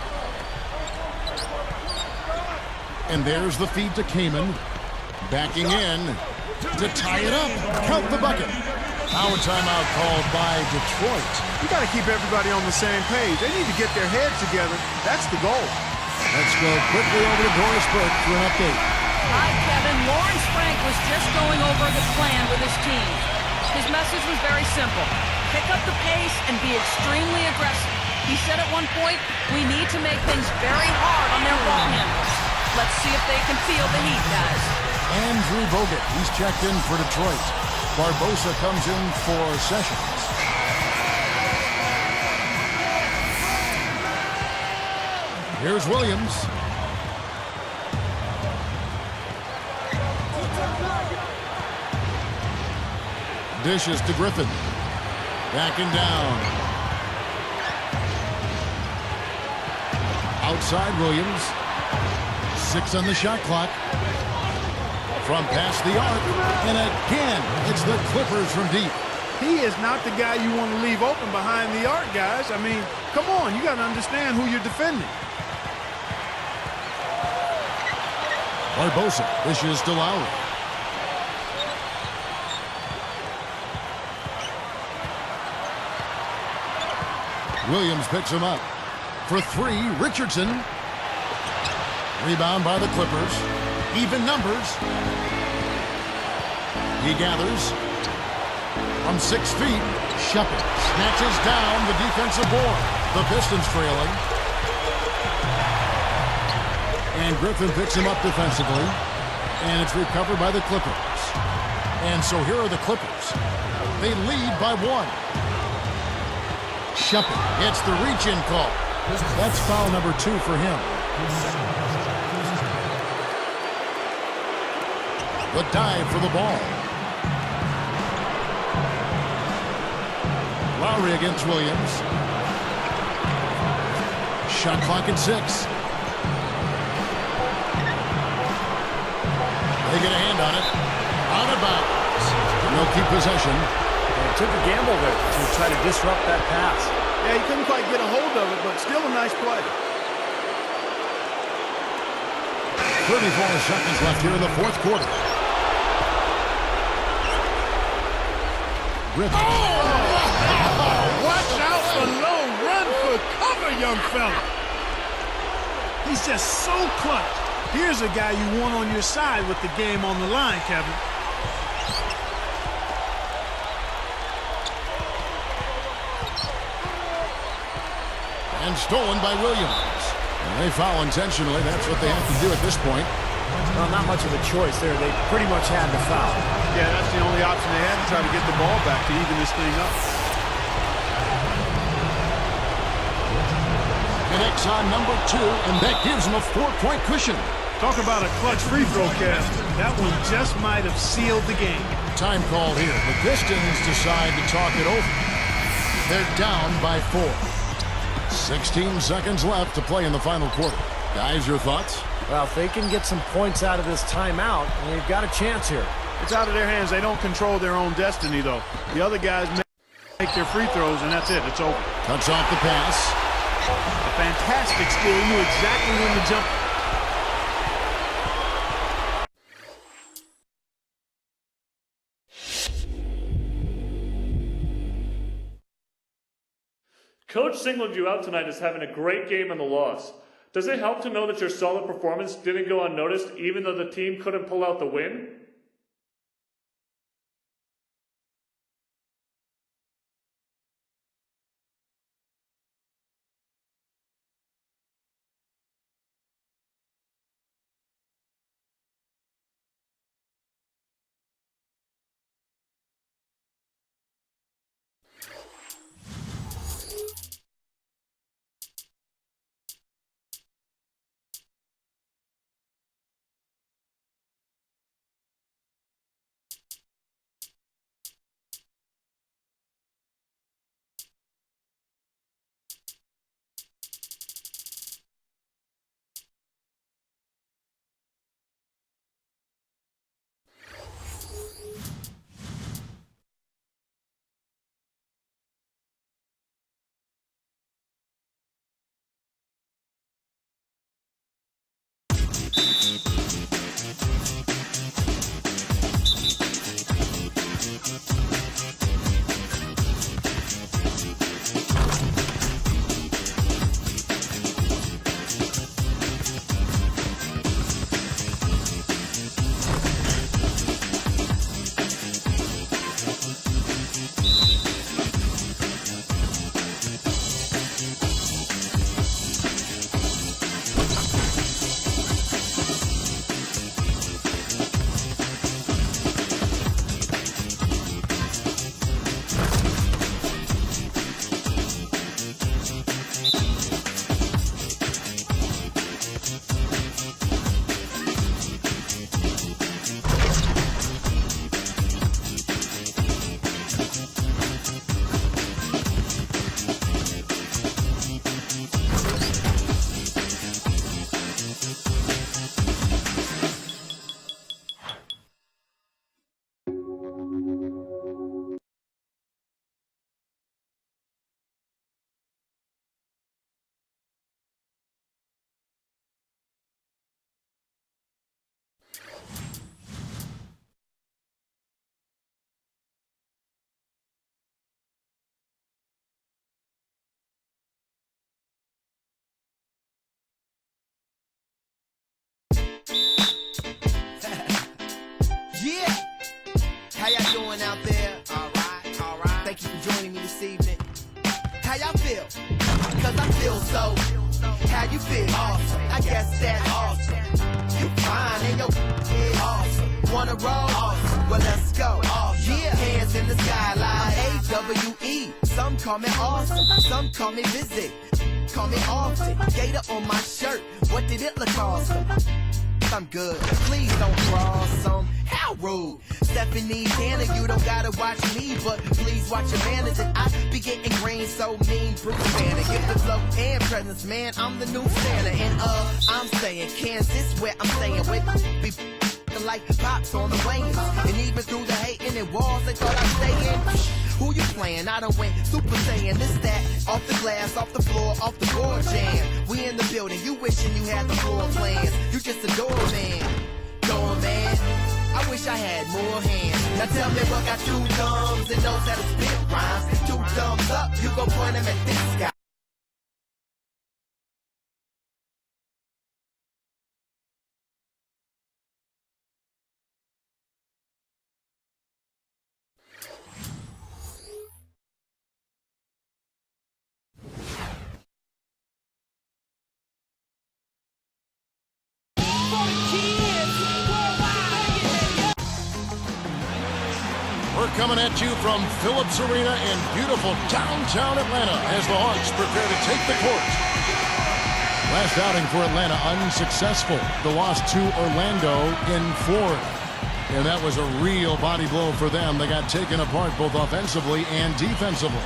And there's the feed to Kamen. Backing in to tie it up. Count the bucket. Now a timeout called by Detroit. You got to keep everybody on the same page. They need to get their heads together. That's the goal. Let's go quickly over to Doris Burke for an update. Hi, Kevin. Lawrence Frank was just going over the plan with his team. His message was very simple. Pick up the pace and be extremely aggressive. He said at one point, we need to make things very hard on their ball handlers. Let's see if they can feel the heat, guys. Andrew Bogut, he's checked in for Detroit. Barbosa comes in for Sessions. Here's Williams. Dishes to Griffin. Backing down. Outside Williams. 6 on the shot clock. From past the arc. And again, it's the Clippers from deep. He is not the guy you want to leave open behind the arc, guys. I mean, come on, you got to understand who you're defending. Barbosa dishes to Lowry. Williams picks him up. For 3, Richardson. Rebound by the Clippers. Even numbers. He gathers. From 6 feet, Shepard snatches down the defensive board. The Pistons trailing. And Griffin picks him up defensively. And it's recovered by the Clippers. And so here are the Clippers. They lead by 1. Shepard gets the reach-in call. That's foul number 2 for him. The dive for the ball. Lowry against Williams. Shot clock at 6. They get a hand on it. Out of bounds. They'll keep possession. They took a gamble there to try to disrupt that pass. Yeah, he couldn't quite get a hold of it, but still a nice play. 34 seconds left here in the 4th quarter. Griffin. Watch out for low. Run for cover, young fella. He's just so clutch. Here's a guy you want on your side with the game on the line, Kevin. And stolen by Williams. And they foul intentionally. That's what they have to do at this point. Well, not much of a choice there. They pretty much had to foul. Yeah, that's the only option they had to try to get the ball back to even this thing up. Connects on number 2, and that gives him a 4-point cushion. Talk about a clutch free throw, Kev. That one just might have sealed the game. Time called here. The Pistons decide to talk it over. They're down by 4. 16 seconds left to play in the final quarter. Guys, your thoughts? Well, if they can get some points out of this timeout, they've got a chance here. It's out of their hands. They don't control their own destiny, though. The other guys make their free throws, and that's it. It's over. Cuts off the pass. A fantastic steal. He knew exactly when to jump. Coach singled you out tonight as having a great game in the loss. Does it help to know that your solid performance didn't go unnoticed even though the team couldn't pull out the win? how y'all feel? Cause I feel so. How you feel? Awesome. I guess that's awesome. You fine and your is awesome. Wanna roll? Awesome. Well, let's go. Awesome. Yeah. Hands in the sky like AWE. Some call me awesome. Some call me busy. Call me often. Gator on my shirt. What did it look awesome? I'm good. Please don't cross some. How rude. Stephanie Tanner, you don't gotta watch me, but please watch your manners. And I be getting green so mean. Bruce Banner, give the flow and presence, man. I'm the new Santa. And I'm saying Kansas, where I'm staying with be like pops on the wings. And even through the hating and walls, they thought I'd stay in. Who you playing? I done went Super Saiyan. This, that, off the glass, off the floor, off the board jam. We in the building, you wishing you had the floor plans. You just a doorman. Doorman. I wish I had more hands. Now tell me what got two thumbs and knows how to spit rhymes. Two thumbs up, you gon' point them at this guy. We're coming at you from Phillips Arena in beautiful downtown Atlanta as the Hawks prepare to take the court. Last outing for Atlanta unsuccessful. The loss to Orlando in Florida. And that was a real body blow for them. They got taken apart both offensively and defensively.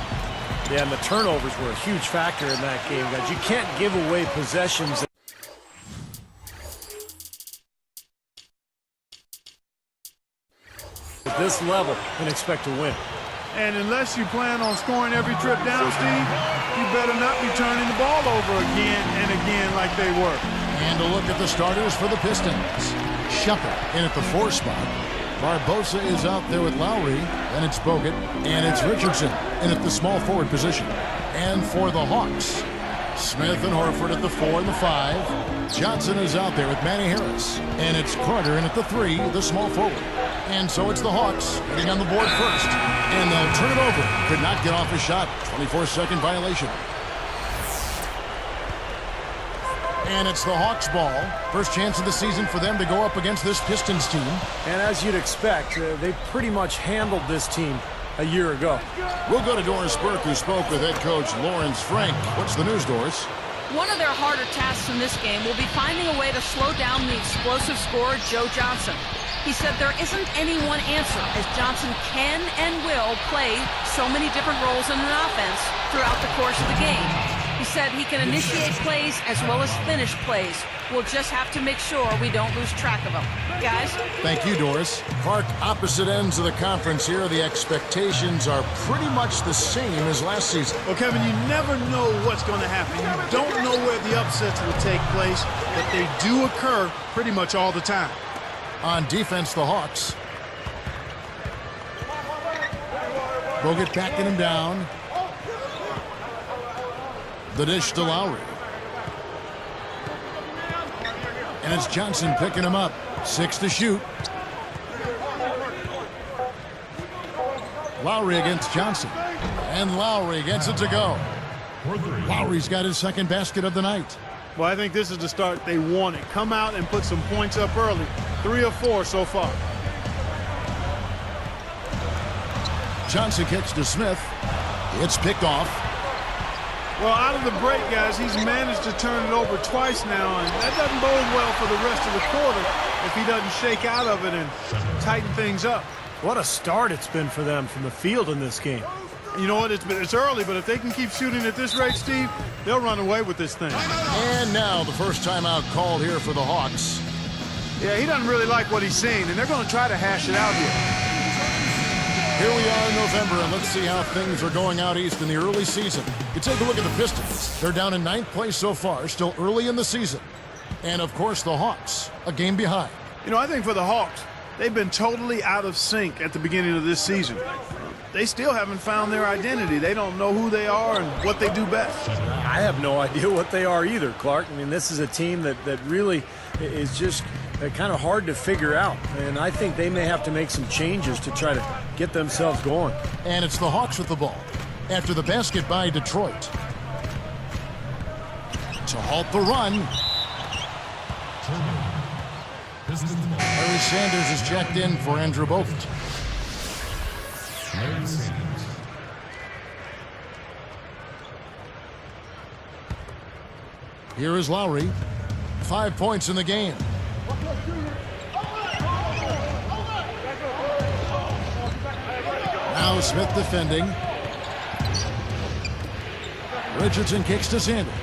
Yeah, and the turnovers were a huge factor in that game, guys. You can't give away possessions at this level and expect to win. And unless you plan on scoring every trip down, Steve, you better not be turning the ball over again and again like they were. And a look at the starters for the Pistons. Shepard in at the 4 spot. Barbosa is out there with Lowry. And it's Bogut. And it's Richardson in at the small forward position. And for the Hawks, Smith and Horford at the 4 and the 5. Johnson is out there with Manny Harris. And it's Carter in at the 3, the small forward. And so it's the Hawks getting on the board first. And they'll turn it over. Could not get off a shot. 24-second violation. And it's the Hawks' ball. First chance of the season for them to go up against this Pistons team. And as you'd expect, they pretty much handled this team a year ago. We'll go to Doris Burke, who spoke with head coach Lawrence Frank. What's the news, Doris? One of their harder tasks in this game will be finding a way to slow down the explosive scorer Joe Johnson. He said there isn't any one answer, as Johnson can and will play so many different roles in an offense throughout the course of the game. He said he can initiate plays as well as finish plays. We'll just have to make sure we don't lose track of them. Guys? Thank you, Doris. Clark, opposite ends of the conference here. The expectations are pretty much the same as last season. Well, Kevin, you never know what's going to happen. You don't know where the upsets will take place, but they do occur pretty much all the time. On defense, the Hawks. Bogut backing him down. The dish to Lowry. And it's Johnson picking him up. 6 to shoot. Lowry against Johnson. And Lowry gets it to go. Lowry's got his second basket of the night. Well, I think this is the start they wanted. Come out and put some points up early. 3 or 4 so far. Johnson kicks to Smith. It's picked off. Well, out of the break, guys, he's managed to turn it over twice now, and that doesn't bode well for the rest of the quarter if he doesn't shake out of it and tighten things up. What a start it's been for them from the field in this game. You know what? It's early, but if they can keep shooting at this rate, Steve, they'll run away with this thing. And now the first timeout called here for the Hawks. Yeah, he doesn't really like what he's seeing, and they're going to try to hash it out here. Here we are in November, and let's see how things are going out east in the early season. You take a look at the Pistons. They're down in 9th place so far, still early in the season. And, of course, the Hawks, a game behind. You know, I think for the Hawks, they've been totally out of sync at the beginning of this season. They still haven't found their identity. They don't know who they are and what they do best. I have no idea what they are either, Clark. I mean, this is a team that really is just kind of hard to figure out. And I think they may have to make some changes to try to get themselves going. And it's the Hawks with the ball. after the basket by Detroit. To halt the run, Larry Sanders is checked in for Andrew Bogut. Larry Sanders. Here is Lowry. 5 points in the game. Now Smith defending. Richardson kicks to Sanders.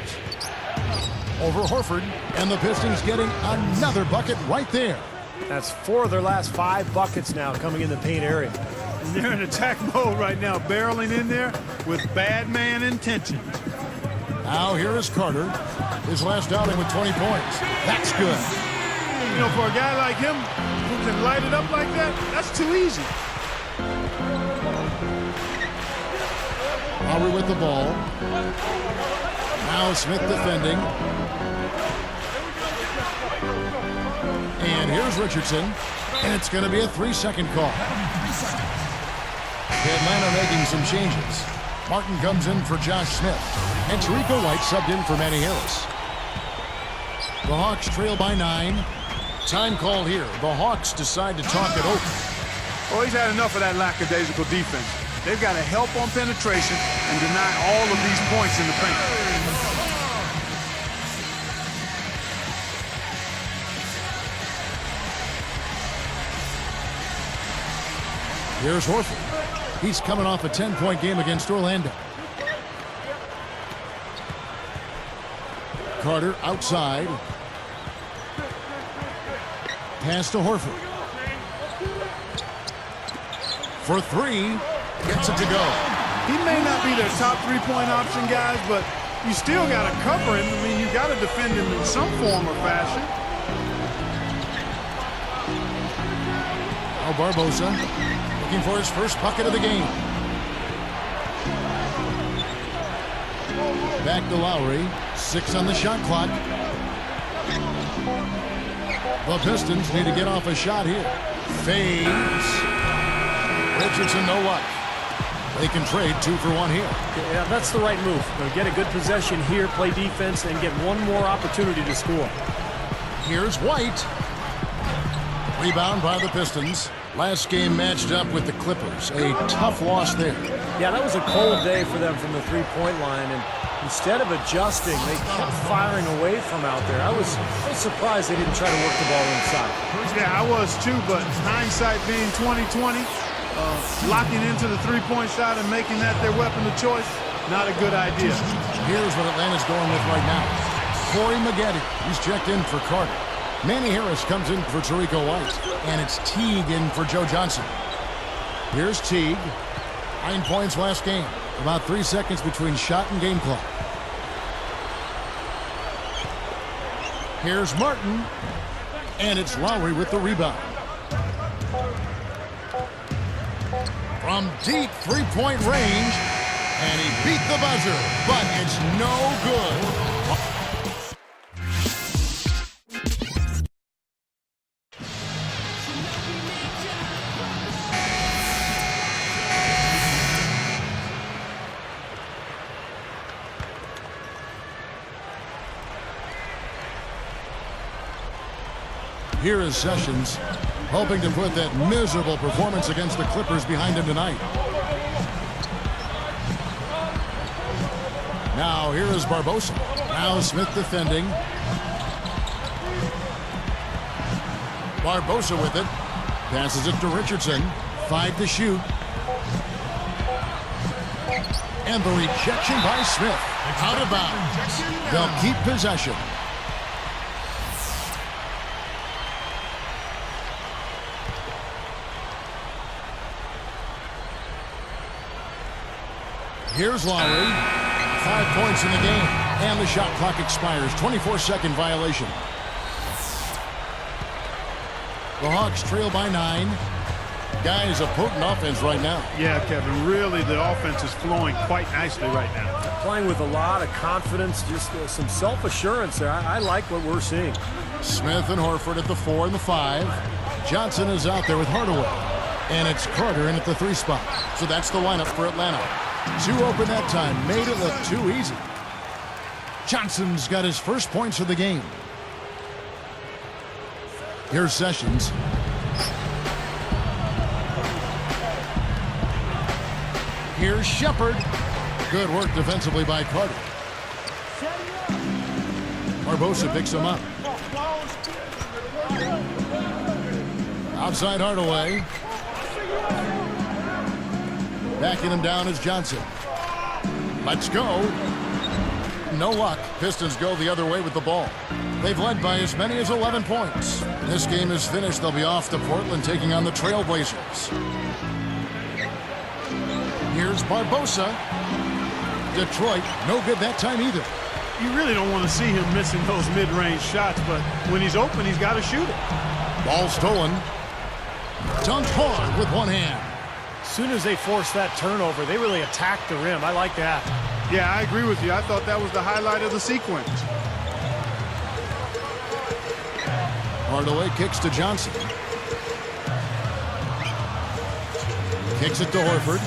Over Horford, and the Pistons getting another bucket right there. That's 4 of their last 5 buckets now coming in the paint area. They're in attack mode right now, barreling in there with bad man intentions. Now here is Carter. His last outing with 20 points. That's good. You know, for a guy like him who can light it up like that, that's too easy. Lowry with the ball. Now Smith defending. And here's Richardson. And it's going to be a 3-second call. Atlanta making some changes. Martin comes in for Josh Smith. And Tarico White subbed in for Manny Harris. The Hawks trail by 9. Time called here. The Hawks decide to talk it over. Oh, he's had enough of that lackadaisical defense. They've got to help on penetration and deny all of these points in the paint. Here's Horford. He's coming off a 10-point game against Orlando. Carter outside. Pass to Horford. For 3. Gets it to go. He may not be their top three-point option, guys, but you still got to cover him. I mean, you got to defend him in some form or fashion. Now Barbosa looking for his first bucket of the game. Back to Lowry. 6 on the shot clock. The Pistons need to get off a shot here. Fades. Richardson, no luck. They can trade 2 for 1 here. Yeah, that's the right move. Get a good possession here, play defense, and get one more opportunity to score. Here's White. Rebound by the Pistons. Last game matched up with the Clippers. A tough loss there. Yeah, that was a cold day for them from the three-point line, and instead of adjusting, they kept firing away from out there. I was surprised they didn't try to work the ball inside. Yeah, I was too, but hindsight being 20/20, locking into the three-point shot and making that their weapon of choice, not a good idea. Here's what Atlanta's going with right now. Corey Maggette, he's checked in for Carter. Manny Harris comes in for Tarico White. And it's Teague in for Joe Johnson. Here's Teague. 9 points last game. About 3 seconds between shot and game clock. Here's Martin. And it's Lowry with the rebound. From deep three-point range. And he beat the buzzer. But it's no good. Here is Sessions, hoping to put that miserable performance against the Clippers behind him tonight. Now here is Barbosa. Now Smith defending. Barbosa with it. Passes it to Richardson. 5 to shoot. And the rejection by Smith. Out of bounds. They'll keep possession. Here's Lowry. 5 points in the game. And the shot clock expires. 24-second violation. The Hawks trail by 9. Guys, a potent offense right now. Yeah, Kevin, really the offense is flowing quite nicely right now. Playing with a lot of confidence, just some self-assurance there. I like what we're seeing. Smith and Horford at the 4 and the 5. Johnson is out there with Hardaway. And it's Carter in at the 3 spot. So that's the lineup for Atlanta. Too open that time. Made it look too easy. Johnson's got his first points of the game. Here's Sessions. Here's Shepard. Good work defensively by Carter. Barbosa picks him up. Outside Hardaway. Backing him down is Johnson. Let's go. No luck. Pistons go the other way with the ball. They've led by as many as 11 points. This game is finished. They'll be off to Portland taking on the Trailblazers. Here's Barbosa. Detroit, no good that time either. You really don't want to see him missing those mid-range shots, but when he's open, he's got to shoot it. Ball stolen. Dunked hard with one hand. As soon as they forced that turnover, they really attacked the rim. I like that. Yeah, I agree with you. I thought that was the highlight of the sequence. Hardaway kicks to Johnson. Kicks it to Horford.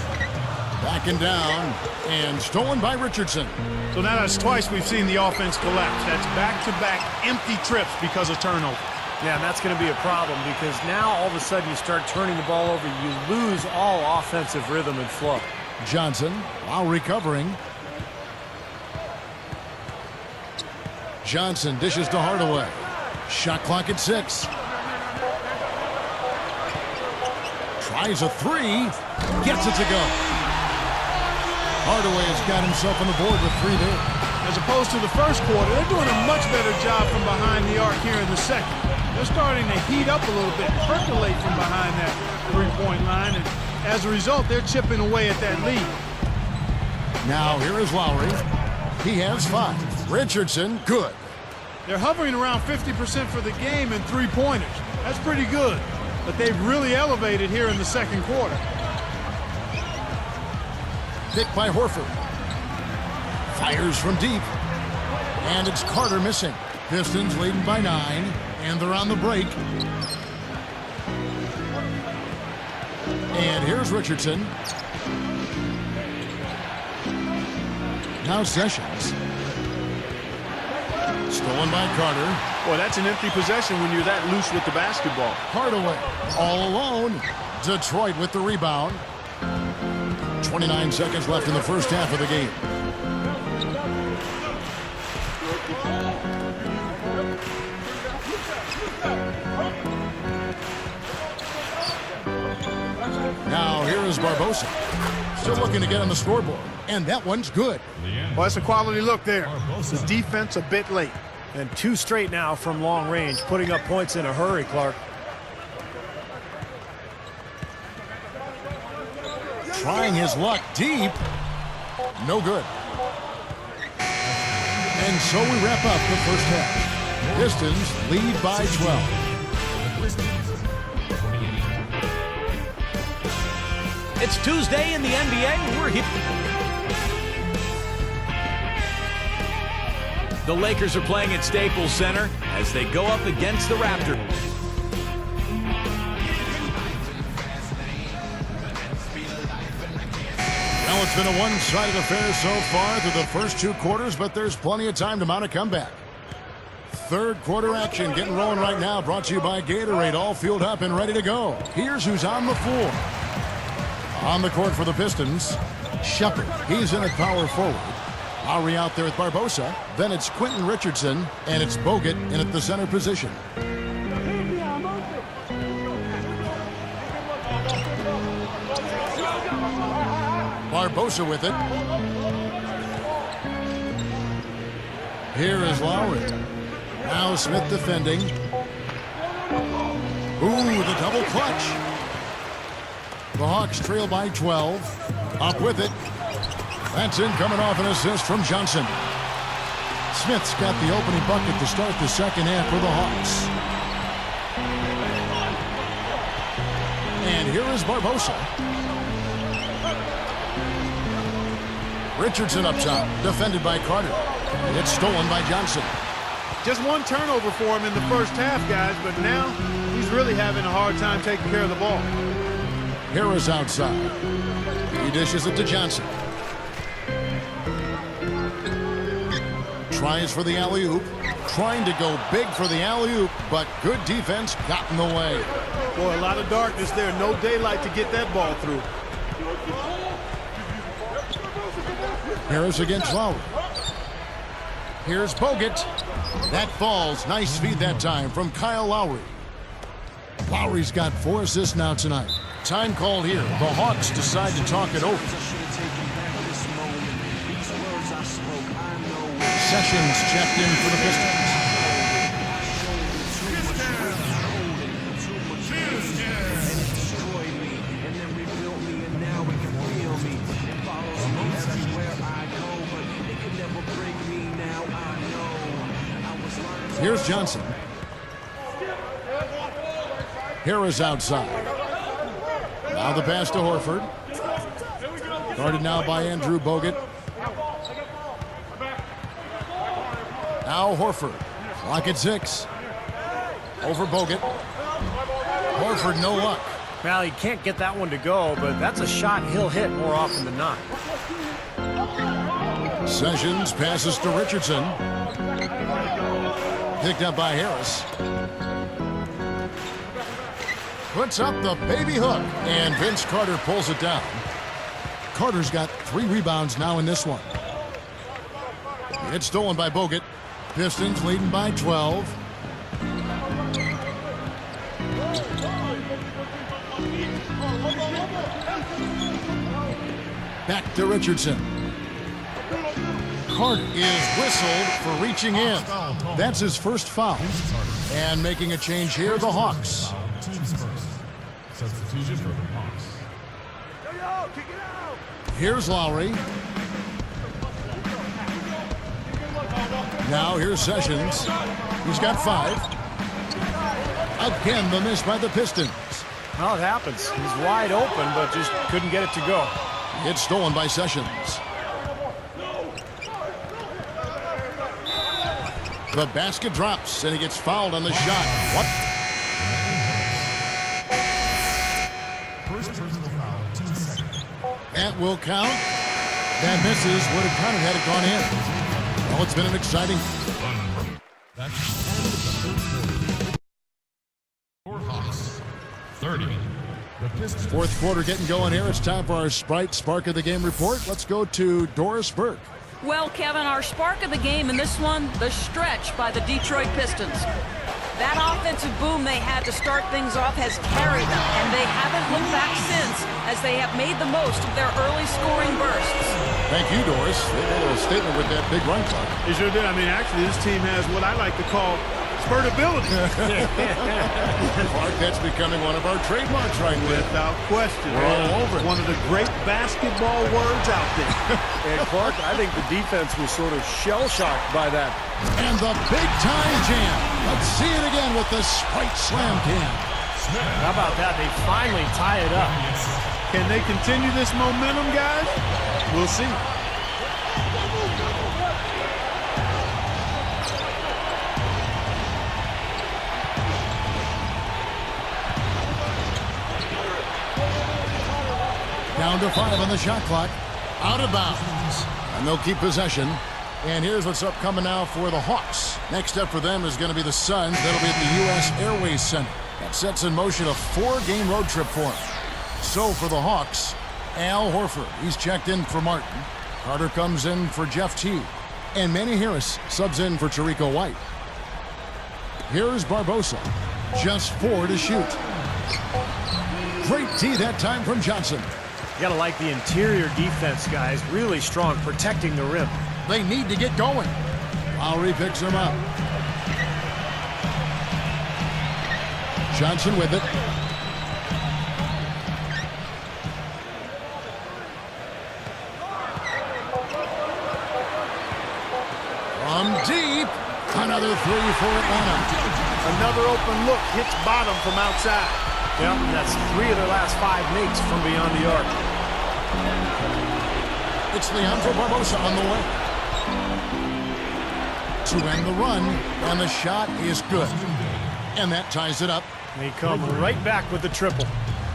Backing down and stolen by Richardson. So now that's twice we've seen the offense collapse. That's back-to-back empty trips because of turnover. Yeah, and that's going to be a problem because now all of a sudden you start turning the ball over. You lose all offensive rhythm and flow. Johnson, while recovering. Johnson dishes to Hardaway. Shot clock at 6. Tries a 3. Gets it to go. Hardaway has got himself on the board with 3 there. As opposed to the first quarter, they're doing a much better job from behind the arc here in the second. They're starting to heat up a little bit, percolate from behind that three-point line, and as a result, they're chipping away at that lead. Now here is Lowry. He has 5. Richardson, good. They're hovering around 50% for the game in three-pointers. That's pretty good, but they've really elevated here in the second quarter. Picked by Horford. Fires from deep. And it's Carter missing. Pistons leading by 9, and they're on the break. And here's Richardson. Now Sessions. Stolen by Carter. Boy, that's an empty possession when you're that loose with the basketball. Hardaway all alone. Detroit with the rebound. 29 seconds left in the first half of the game. Now here is Barbosa. Still looking to get on the scoreboard. And that one's good. Well, that's a quality look there. The defense a bit late. And 2 straight now from long range, putting up points in a hurry, Clark. Trying his luck deep. No good. And so we wrap up the first half. Pistons lead by 12. It's Tuesday in the NBA. We're here. The Lakers are playing at Staples Center as they go up against the Raptors. Well, it's been a one-sided affair so far through the first 2 quarters, but there's plenty of time to mount a comeback. Third quarter action getting rolling right now, brought to you by Gatorade, all fueled up and ready to go. Here's who's on the floor. On the court for the Pistons, Shepard. He's in at power forward. Lowry out there with Barbosa. Then it's Quentin Richardson, and it's Bogut in at the center position. Barbosa with it. Here is Lowry. Now Smith defending. Ooh, the double clutch. The Hawks trail by 12. Up with it. That's in, coming off an assist from Johnson. Smith's got the opening bucket to start the second half for the Hawks. And here is Barbosa. Richardson up top, defended by Carter. It's stolen by Johnson. Just one turnover for him in the first half, guys, but now he's really having a hard time taking care of the ball. Harris outside. He dishes it to Johnson. tries for the alley-oop. Trying to go big for the alley-oop, but good defense got in the way. Boy, a lot of darkness there. No daylight to get that ball through. Harris against Lowry. Here's Bogut. That falls. Nice feed that time from Kyle Lowry. Lowry's got 4 assists now tonight. Time called here. The Hawks decide to talk it over. Sessions checked in for the Pistons. Here's Johnson. Harris outside. Now the pass to Horford. Guarded now by Andrew Bogut. Now Horford. Clock at 6. Over Bogut. Horford, no luck. Well, he can't get that one to go, but that's a shot he'll hit more often than not. Sessions passes to Richardson. Picked up by Harris. Puts up the baby hook, and Vince Carter pulls it down. Carter's got 3 rebounds now in this one. It's stolen by Bogut. Pistons leading by 12. Back to Richardson. Carter is whistled for reaching in. That's his first foul. And making a change here, the Hawks. Teams first. Substitution for the Hawks. Here's Lowry. Now here's Sessions. He's got 5. Again, the miss by the Pistons. Well, it happens. He's wide open, but just couldn't get it to go. It's stolen by Sessions. The basket drops, and he gets fouled on the shot. What? First personal foul, team second. That will count. That misses. Would have counted had it gone in. Well, it's been an exciting. Back to the third quarter. For Hawks, 30. The Pistons. Fourth quarter getting going here. It's time for our Sprite Spark of the Game report. Let's go to Doris Burke. Well, Kevin, our spark of the game in this one, the stretch by the Detroit Pistons. That offensive boom they had to start things off has carried them, and they haven't looked back since as they have made the most of their early scoring bursts. Thank you, Doris. They made a statement with that big run clock. They sure did. I mean, actually, this team has what I like to call spurtability. Clark, that's becoming one of our trademarks right there. Without question. We're all over it. One of the great basketball words out there. And Clark, I think the defense was sort of shell-shocked by that. And the big-time jam. Let's see it again with the Sprite Slam Cam. How about that? They finally tie it up. Can they continue this momentum, guys? We'll see. Down to 5 on the shot clock. Out of bounds. And they'll keep possession. And here's what's upcoming now for the Hawks. Next up for them is going to be the Suns. That'll be at the U.S. Airways Center. That sets in motion a 4-game road trip for them. So for the Hawks, Al Horford. He's checked in for Martin. Carter comes in for Jeff Teague. And Manny Harris subs in for Tarico White. Here's Barbosa. Just 4 to shoot. Great D that time from Johnson. You gotta like the interior defense, guys. Really strong, protecting the rim. They need to get going. Lowry picks him up. Johnson with it. From deep. Another 3 for Atlanta. Another open look hits bottom from outside. Yeah, that's 3 of their last 5 makes from beyond the arc. It's Leandro Barbosa on the way. To end the run, and the shot is good. And that ties it up. They come right back with the triple.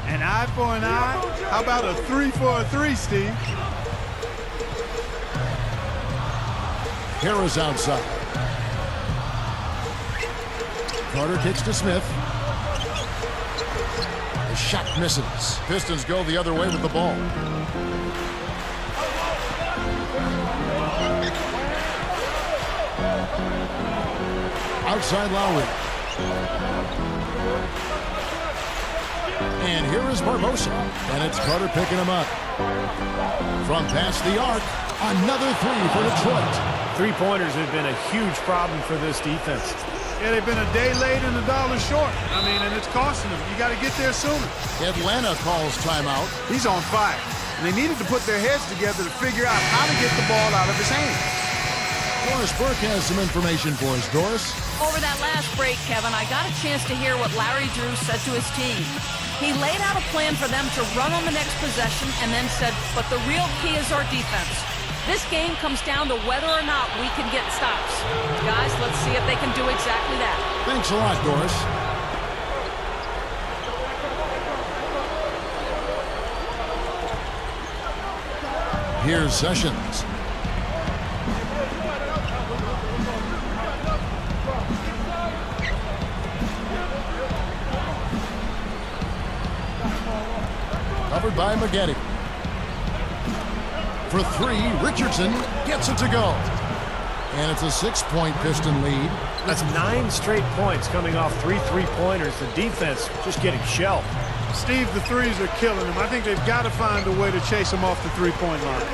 An eye for an eye? How about a 3 for a 3, Steve? Harris outside. Carter kicks to Smith. The shot misses. Pistons go the other way with the ball. Outside Lowry. And here is Barbosa. And it's Carter picking him up. From past the arc, another three for Detroit. Three-pointers have been a huge problem for this defense. Yeah, they've been a day late and $1 short. I mean, and it's costing them. You got to get there sooner. Atlanta calls timeout. He's on fire. And they needed to put their heads together to figure out how to get the ball out of his hands. Doris Burke has some information for us. Doris? Over that last break, Kevin, I got a chance to hear what Larry Drew said to his team. He laid out a plan for them to run on the next possession and then said, but the real key is our defense. This game comes down to whether or not we can get stops. Guys, let's see if they can do exactly that. Thanks a lot, Doris. Here's Sessions. Covered by Maggette. For three, Richardson gets it to go. And it's a 6-point Piston lead. That's 9 straight points coming off 3 three-pointers. The defense just getting shelled. Steve, the threes are killing them. I think they've got to find a way to chase them off the three-point line.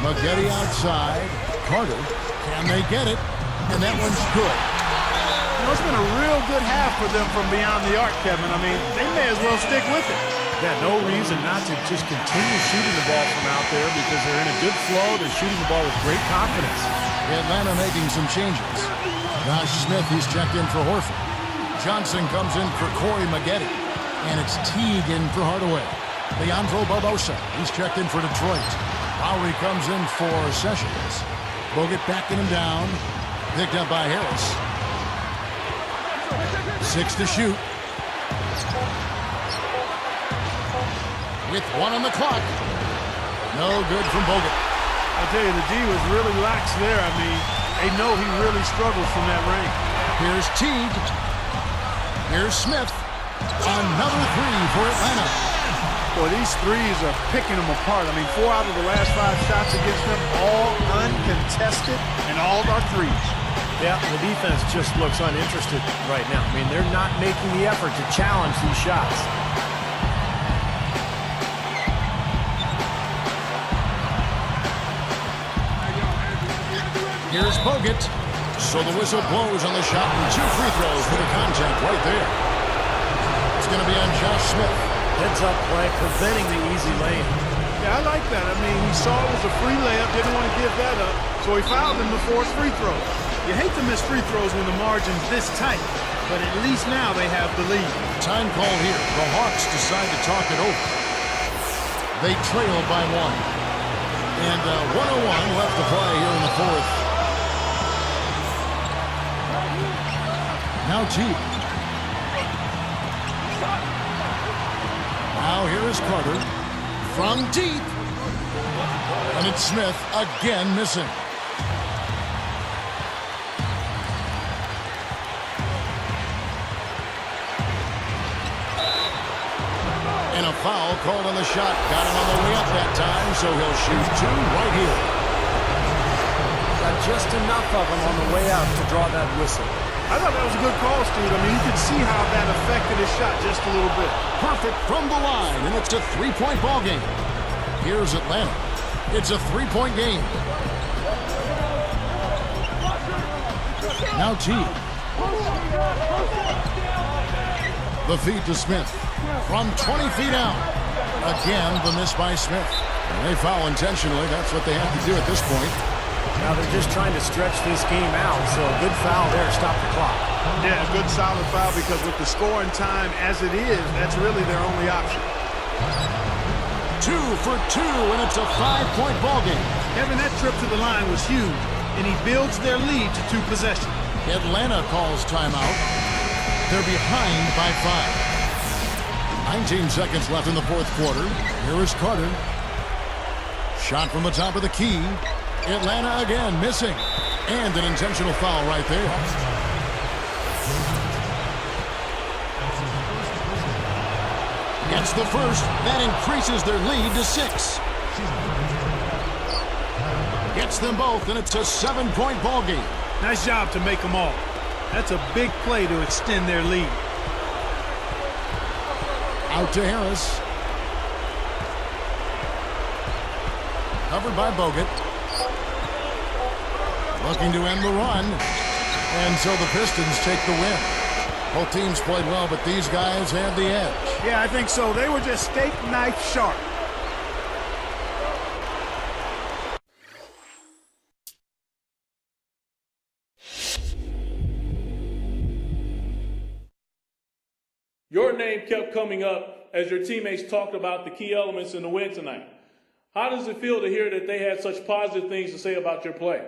Maggette outside. Carter, can they get it? And that one's good. You know, it's been a real good half for them from beyond the arc, Kevin. I mean, they may as well stick with it. Yeah, no reason not to just continue shooting the ball from out there because they're in a good flow. They're shooting the ball with great confidence. Atlanta making some changes. Josh Smith, he's checked in for Horford. Johnson comes in for Corey Maggette. And it's Teague in for Hardaway. Leandro Barbosa, he's checked in for Detroit. Lowry comes in for Sessions. Bogut backing him down. Picked up by Harris. 6 to shoot. With 1 on the clock. No good from Bogut. I tell you, the D was really lax there. I mean, they know he really struggles from that range. Here's Teague. Here's Smith. Another three for Atlanta. Boy, these threes are picking them apart. I mean, 4 out of the last 5 shots against them, all uncontested, and all are threes. Yeah, the defense just looks uninterested right now. I mean, they're not making the effort to challenge these shots. Here's Bogut. So the whistle blows on the shot and 2 free throws for the contact right there. It's going to be on Josh Smith. Heads-up play, preventing the easy lane. Yeah, I like that. I mean, he saw it was a free layup, didn't want to give that up, so he fouled him to force free throws. You hate to miss free throws when the margin's this tight, but at least now they have the lead. Time call here. The Hawks decide to talk it over. They trail by 1. And 1:01 left to play here in the fourth. Now Teague. Now here is Carter from deep. And it's Smith again missing. And a foul called on the shot. Got him on the way up that time, so he'll shoot 2 right here. Got just enough of him on the way out to draw that whistle. I thought that was a good call, Steve. I mean, you could see how that affected his shot just a little bit. Perfect from the line, and it's a 3-point ball game. Here's Atlanta. It's a 3-point game. Now Teague. The feed to Smith. From 20 feet out. Again, the miss by Smith. And they foul intentionally. That's what they have to do at this point. Now they're just trying to stretch this game out, so a good foul there, stop the clock. Yeah, a good solid foul because with the scoring time as it is, that's really their only option. 2 for 2, and it's a 5-point ball game. Kevin, that trip to the line was huge, and he builds their lead to 2 possessions. Atlanta calls timeout. They're behind by 5. 19 seconds left in the fourth quarter. Here is Carter. Shot from the top of the key. Atlanta again missing. And an intentional foul right there. Gets the first. That increases their lead to 6. Gets them both, and it's a 7-point ball game. Nice job to make them all. That's a big play to extend their lead. Out to Harris. Covered by Bogut. Looking to end the run. And so the Pistons take the win. Both teams played well, but these guys had the edge. Yeah, I think so. They were just steak knife sharp. Your name kept coming up as your teammates talked about the key elements in the win tonight. How does it feel to hear that they had such positive things to say about your play?